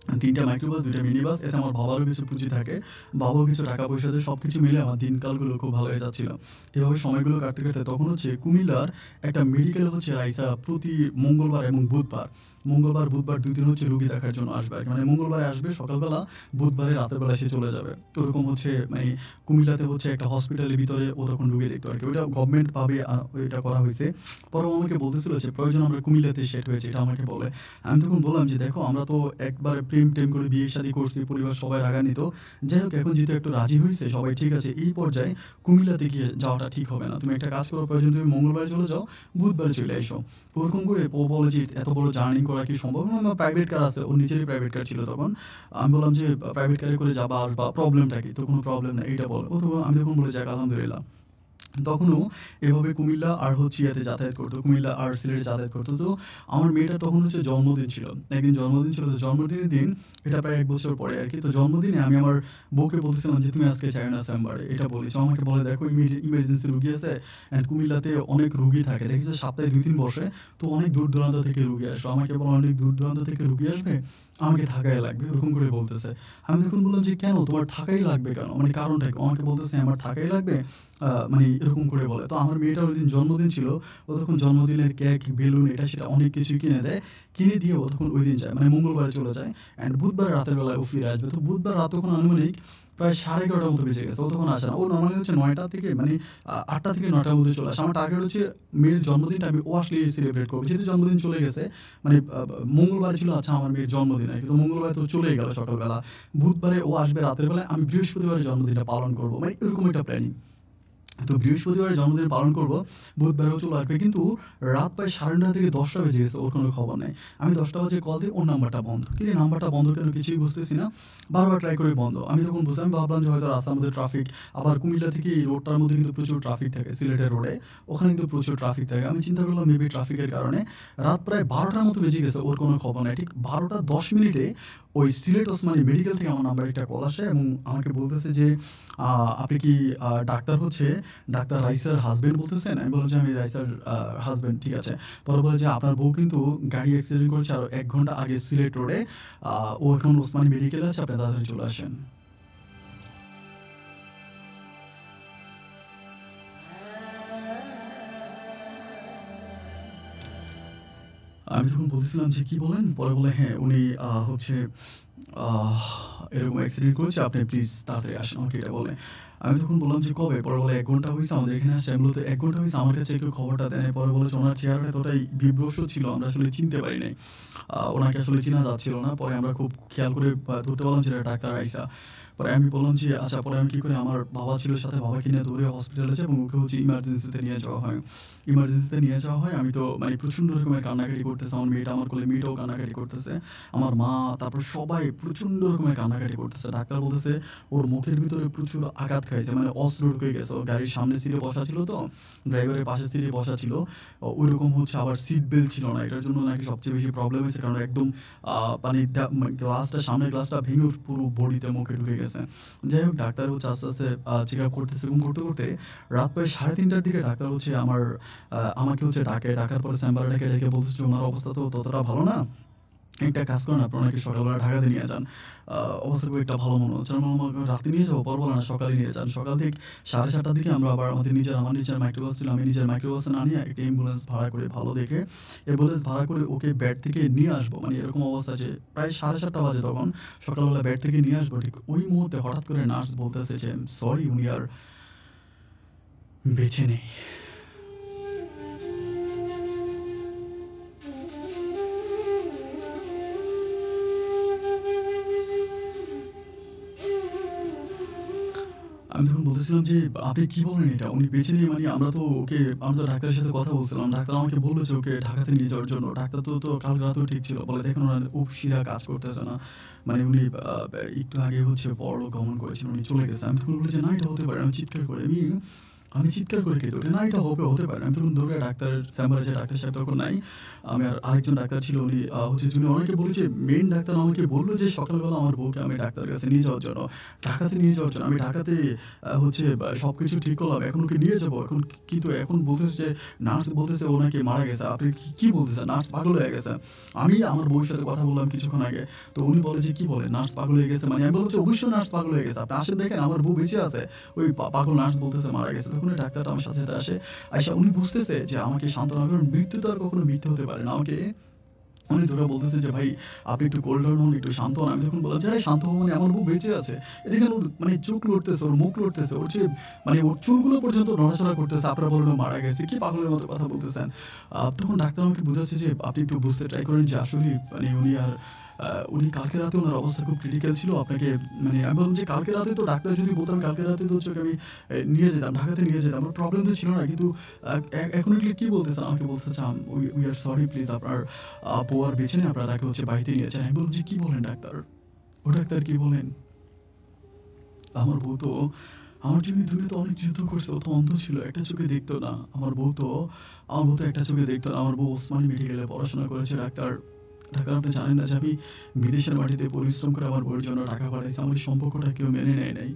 ৩ টা মাইক্রোবাস, ২ টা মিনি বাস। এতে আমার বাবারও কিছু পুঁজি থাকে। বাবাও কিছু টাকা-পয়সা দেয়। সবকিছু মিলে আমার দিনকালগুলো খুব ভালো হয়ে যাচ্ছিল। এভাবে সময়গুলো কাটতে তখন হচ্ছে কুমিল্লার একটা মেডিকেল হচ্ছে রাইসা প্রতি মঙ্গলবার এবং বুধবার। মঙ্গলবার, বুধবার ২ দিন হচ্ছে রুগী দেখার জন্য আসবে আরকি। মানে মঙ্গলবারে আসবে সকালবেলা, বুধবারে রাতের বেলা সে চলে যাবে। ওরকম হচ্ছে মানে কুমিল্লাতে হচ্ছে একটা হসপিটালের ভিতরে ও তখন রুগী দেখতো আরকি। ওইটা গভর্নমেন্ট ভাবে ওইটা করা হইছে। পরে ও আমাকে বলতেছিল যে, "প্রয়োজন আমরা কুমিল্লাতে সেট হয়েছে।" এটা আমাকে বলে। আমি তখন বললাম যে, "দেখো আমরা তো একবারে প্রেম-টেম করে বিয়ে-শাদী করছি, পরিবার সবাই রাগান্বিত। যাই হোক এখন যেহেতু একটু রাজি হইছে সবাই ঠিক আছে, এই পর্যায়ে কুমিল্লাতে গিয়ে যাওয়াটা ঠিক হবে না। তুমি একটা কাজ করো, প্রয়োজন তুমি মঙ্গলবারে চলে যাও, বুধবারে চলে আইসো।" ওরকম করে ও বলে যে, "এত বড় জার্নি করা কি সম্ভব?" আমার প্রাইভেট কার আছে, ওর নিজেরই প্রাইভেট কার ছিল তখন। আমি বললাম যে, "প্রাইভেট কারে করে যাবা, আসবা, প্রবলেমটা কি?" তো কোনো প্রবলেম নাই, এইটা বলে। আমি তখন বলি, "যাক আলহামদুলিল্লাহ।" তখনও এভাবে কুমিল্লা আর হচ্ছে ইয়াতে যাতায়াত করতো, কুমিল্লা আর সিলেটে যাতায়াত করতো। তো আমার মেয়েটার তখন হচ্ছে জন্মদিন ছিল। একদিন জন্মদিন ছিল, তো জন্মদিনের দিন এটা প্রায় ১ বছর পরে আরকি। তো জন্মদিনে আমি আমার বউকে বলতেছিলাম যে, "তুমি আজকে যাইও না চেম্বারে।" এটা বলি। তো আমাকে বলে, "দেখো ইমার্জেন্সি রুগী আছে অ্যান্ড কুমিল্লাতে অনেক রুগী থাকে। দেখি যে সপ্তাহে ২-৩ বসে। তো অনেক দূর-দূরান্ত থেকে রুগী আসবে।" আমাকে বলে, "অনেক দূর-দূরান্ত থেকে রুগী আসবে? আমাকে থাকাই লাগবে।" ওরকম করে বলতেছে। আমি তখন বললাম যে, "কেন? তোমার থাকাই লাগবে কেন? মানে কারণটা কি?" ও আমাকে বলতেছে, "আমার থাকাই লাগবে।" মানে এরকম করে বলে। তো আমার মেয়েটার ওইদিন জন্মদিন ছিল। ও তখন জন্মদিনের কেক, বেলুন এটা সেটা অনেক কিছুই কিনে দেয়। কিনে দিয়ে ও তখন ঐদিন যায়। মানে মঙ্গলবারে চলে যায়। অ্যান্ড বুধবার রাতের বেলায় ও ফিরে আসবে। তো বুধবার রাত তখন আনুমানিক প্রায় 11:30 মতো বেজে গেছে। ও তখন আসে না। ও নরমালি হচ্ছে ৯টা থেকে মানে ৮টা থেকে ৯টার মধ্যে চলে আসে। আমার টার্গেট হচ্ছে মেয়ের জন্মদিনটা আমি ও আসলেই সেলিব্রেট করব। যেহেতু জন্মদিন চলে গেছে মানে মঙ্গলবারে ছিল আচ্ছা আমার মেয়ের জন্মদিন আরকি। তো মঙ্গলবারে তো চলেই গেল সকালবেলা। বুধবারে ও আসবে রাতের বেলায়। আমি বৃহস্পতিবারে জন্মদিনটা পালন করব। মানে এরকম একটা প্ল্যানিং। তো বৃহস্পতিবারে জন্মদিন পালন করব, বুধবারেও চলে আসবে। কিন্তু রাত প্রায় 9:30 থেকে 10টা বেজে গেছে, ওর কোনো খবর নাই। আমি 10টা বাজে কল দিই, ওর নাম্বারটা বন্ধ। কিরে নাম্বারটা বন্ধ কেন কিছুই বুঝতেছি না। বারবার ট্রাই করি বন্ধ। আমি যখন বুঝলাম, আমি ভাবলাম যে হয়তো রাস্তার মধ্যে ট্রাফিক। আবার কুমিল্লা থেকে এই রোডটার মধ্যে কিন্তু প্রচুর ট্রাফিক থাকে, সিলেটের রোডে। ওখানে কিন্তু প্রচুর ট্রাফিক থাকে। আমি চিন্তা করলাম মেবি ট্রাফিকের কারণে। রাত প্রায় 12টার মতো বেজে গেছে, ওর কোনো খবর নাই। ঠিক 12টা 10 মিনিটে ওই সিলেট ওসমানী মেডিকেল থেকে আমার নাম্বারে একটা কল আসে এবং আমাকে বলতেছে যে, "আপনি কি ডাক্তার হচ্ছে ডাক্তার রাইসার হাসব্যান্ড বলতেছেন?" আমি বললাম যে, "আমি রাইসার হাসব্যান্ড।" ঠিক আছে। পরে বলে যে, "আপনার বউ কিন্তু গাড়ি অ্যাক্সিডেন্ট করেছে আরো ১ ঘন্টা আগে সিলেট রোডে। ও এখন ওসমানী মেডিকেলে আছে। আপনি তাড়াতাড়ি চলে আসেন।" আমি তখন বলতেছিলাম যে, "কি বলেন?" পরে বলে, "হ্যাঁ, উনি হচ্ছে আহ এরকম অ্যাক্সিডেন্ট করেছে। আপনি প্লিজ তাড়াতাড়ি আসেন।" আমাকে এটা বলে। আমি তখন বললাম যে, "কবে?" পরে বলে, "১ ঘন্টা হইছে আমাদের এখানে আসছে।" আমি বলতে ১ ঘন্টা হইছে আমার কাছে কেউ খবরটা দেয় নাই। পরে বলে যে, "উনার চেহারাটা এতটাই বিভ্রস্ত ছিল আমরা আসলে চিনতে পারি নাই। উনাকে আসলে চিনা যাচ্ছিল না।" পরে আমরা খুব খেয়াল করে ধরতে পারলাম যে এটা ডাক্তার রাইসা। পরে আমি বললাম যে, "আচ্ছা।" পরে আমি কি করি, আমার বাবা ছিল সাথে, বাবাকে নিয়ে দৌড়ে হসপিটালে যাই এবং ওকে হচ্ছে ইমার্জেন্সিতে নিয়ে যাওয়া হয়। ইমার্জেন্সিতে নিয়ে যাওয়া হয়। আমি তো মানে প্রচণ্ড রকমের কান্নাকাটি করতেছে। আমার মেয়েটা আমার কোলে, মেয়েটাও কান্নাকাটি করতেছে। আমার মা, তারপর সবাই প্রচণ্ড রকমের কান্নাকাটি করতেছে। ডাক্তার বলতেছে ওর মুখের ভিতরে প্রচুর আঘাত খাইছে। মানে অস্ত্র ঢুকে গেছে। ও গাড়ির সামনের সিটে বসা ছিল তো, ড্রাইভারের পাশের সিটে বসা ছিল। ঐরকম হচ্ছে আবার সিট বেল্ট ছিল না। এটার জন্য নাকি সবচেয়ে বেশি প্রবলেম হয়েছে। কারণ একদম আ মানে গ্লাসটা, সামনের গ্লাসটা ভেঙে ওর পুরো বডিতে মুখে ঢুকে গেছে। যাই হোক ডাক্তার হচ্ছে আস্তে চেকআপ করতেছে। এরকম করতে রাত প্রায় 3:30টার দিকে ডাক্তার হচ্ছে আমাকে হচ্ছে ডাকে। ডাকার পরে চেম্বারে ডেকে বলতেছে যে, "উনার অবস্থা তো ততটা ভালো না। একটা কাজ করেন, আপনি ওনাকে সকালবেলা ঢাকাতে নিয়ে যান। অবস্থা খুব একটা ভালো মনে হচ্ছে না। আমি বললাম, "আমাকে রাতে নিয়ে যাবো?" পরে বলে, "না, সকালে নিয়ে যান।" সকাল ঠিক 7:30টার দিকে আমরা আবার আমার নিজের মাইক্রোবাস ছিল। আমি নিজের মাইক্রোবাসে না নিয়ে একটা অ্যাম্বুলেন্স ভাড়া করে, ভালো দেখে অ্যাম্বুলেন্স ভাড়া করে ওকে বেড থেকে নিয়ে আসবো। মানে এরকম অবস্থা যে প্রায় 7:30 বাজে তখন। সকালবেলা বেড থেকে নিয়ে আসবো। ঠিক ওই মুহূর্তে হঠাৎ করে নার্স বলতেছে যে, "সরি, উনি আর বেঁচে নেই।" আমি তখন বলতেছিলাম যে, "আপনি কি বলেন এটা? উনি বেঁচে নেই মানে আমরা তো ডাক্তারের সাথে কথা বলছিলাম। ডাক্তার আমাকে বলল যে ওকে ঢাকাতে নিয়ে যাওয়ার জন্য। ডাক্তার তো কালকে রাতেও ঠিক ছিল। বলে দেখেন উনার শিরা কাজ করতেছে না। মানে উনি একটু আগে হচ্ছে পরলোক গমন করেছেন। উনি চলে গেছে।" আমি তখন বলি যে, "না, এটা হতে পারে না।" আমি চিৎকার করে আমি আমি চিৎকার করে কেঁদে উঠি, "না এটা হতে পারে না।" আমি তখন দৌড়ে ডাক্তারের চেম্বারে যাই, ডাক্তার সাহেব তখন নাই। আমি আর আরেকজন ডাক্তার ছিল উনি যিনি ওনাকে বলি যে মেইন ডাক্তার আমাকে বলল যে সকালবেলা আমার বউকে আমি ডাক্তারের কাছে নিয়ে যাওয়ার জন্য, ঢাকাতে নিয়ে যাওয়ার জন্য। আমি ঢাকাতে সবকিছু ঠিক করলাম। এখন ওকে নিয়ে যাবো। কিন্তু এখন বলতেছে যে নার্স বলতেছে ও নাকি মারা গেছে। আপনি কি বলতেছেন? নার্স পাগল হয়ে গেছে। আমি আমার বউয়ের সাথে কথা বললাম কিছুক্ষণ আগে। তো উনি বলে যে, "কি বলেন? নার্স পাগল হয়ে গেছে?" মানে আমি বললাম যে, "অবশ্যই নার্স পাগল হয়ে গেছে। আপনি আসেন দেখেন আমার বউ বেঁচে আছে। ওই পাগল নার্স বলতেছে মারা গেছে।" তখন ওই ডাক্তারটা আমার সাথে আসে। আইসা উনি বুঝতেছে যে আমাকে সান্ত্বনা কারণ মৃত্যু তো আর কখনো মিথ্যে হতে পারে না। আমাকে উনি ধরে বলতেছেন যে, "ভাই আপনি একটু কোল ডাউন হন, একটু শান্ত হন।" আমি তখন বললাম যে, "আরে শান্ত হবো মানে আমার বউ বেঁচে আছে।" এদিকে ওর মানে চোখ লড়তেছে, ওর মুখ লড়তেছে, ওর চুলগুলো পর্যন্ত নড়াচড়া করতেছে। আপনারা বললেন ও মারা গেছে। কি পাগলের মতো কথা বলতেছেন? তখন ডাক্তার আমাকে বুঝাচ্ছে যে, "আপনি একটু বুঝতে ট্রাই করেন যে আসলেই মানে উনি কালকে রাতে উনার অবস্থা খুব ক্রিটিক্যাল ছিল। আপনাকে" মানে আমি বললাম যে, "কালকে রাতে তো ডাক্তার যদি বলতাম কালকে রাতে তো হচ্ছে ওকে আমি নিয়ে যেতাম, ঢাকাতে নিয়ে যেতাম। আমার প্রবলেম তো ছিল না। কিন্তু এখন এগুলো কি বলতেছেন?" আমাকে বলতেছে, "উই আর সরি প্লিজ আপনার বউ আর বেঁচে নেই। আপনারা তাকে হচ্ছে বাড়িতে নিয়ে যান।" আমি বললাম যে, "কি বলেন ডাক্তার? ও ডাক্তার কি বলেন? আমার বউ তো আমার জন্য এই দুনিয়াতে অনেক যুদ্ধ করছে। ও তো অন্ধ ছিল। একটা চোখে দেখতো না। আমার বউ তো একটা চোখে দেখতো না। আমার বউ ওসমানী মেডিকেলে পড়াশোনা করেছে ডাক্তার। ডাক্তার আপনি জানেন না যে আমি বিদেশের মাটিতে পরিশ্রম করে আমার বউয়ের জন্য টাকা পাঠাইছি। আমার এই সম্পর্কটা কেউ মেনে নেয় নাই।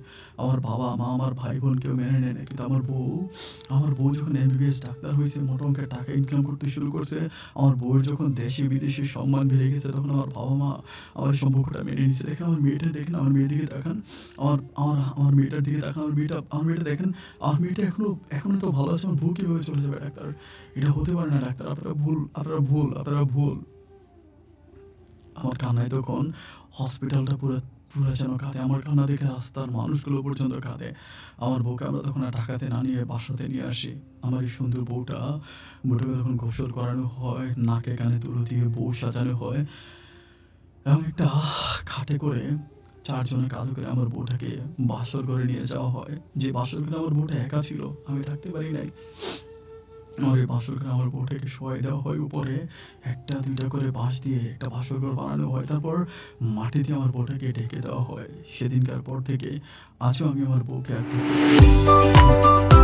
আমার বাবা-মা, আমার ভাই-বোন কেউ মেনে নেয় নাই। কিন্তু আমার বউ যখন এমবিবিএস ডাক্তার হইছে, মোটা অঙ্কের টাকা ইনকাম করতে শুরু করছে, আমার বউয়ের যখন দেশে-বিদেশে সম্মান বেড়ে গেছে, তখন আমার বাবা-মা আমার এই সম্পর্কটা মেনে নিছে। দেখেন আমার মেয়েটা দেখেন, আমার মেয়ের দিকে তাকান। আমার মেয়েটার দিকে তাকান। আমার মেয়েটা দেখেন। আমার মেয়েটা এখনো এত ভালো আছে। আমার বউ কিভাবে চলে যাবে ডাক্তার? এটা হতে পারে না ডাক্তার। আপনারা ভুল। আমার কান্নায় তখন হসপিটালটা পুরা যেন কাঁদে। আমার কান্না দেখে রাস্তার মানুষগুলো পর্যন্ত কাঁদে। আমার বউকে আমরা তখন আর ঢাকাতে না নিয়ে বাসাতে নিয়ে আসি। আমার এই সুন্দর বউটাকে তখন গোসল করানো হয়, নাকে কানে তুলো দিয়ে বউ সাজানো হয় এবং একটা খাটে করে ৪ জনে কাঁধে করে আমার বউটাকে বাসর ঘরে নিয়ে যাওয়া হয়। যে বাসর ঘরে আমার বউটা একা ছিল। আমি থাকতে পারি নাই। আমার এই বাসরঘরে আমার বউটাকে শোয়াই দেওয়া হয় উপরে ১টা ২টা করে বাঁশ দিয়ে একটা বাসরঘর বানানো হয়। তারপর মাটি দিয়ে আমার বউটাকে ঢেকে দেওয়া হয়। সেদিনকার পর থেকে আজও আমি আমার বউকে আর দেখতে পাই না।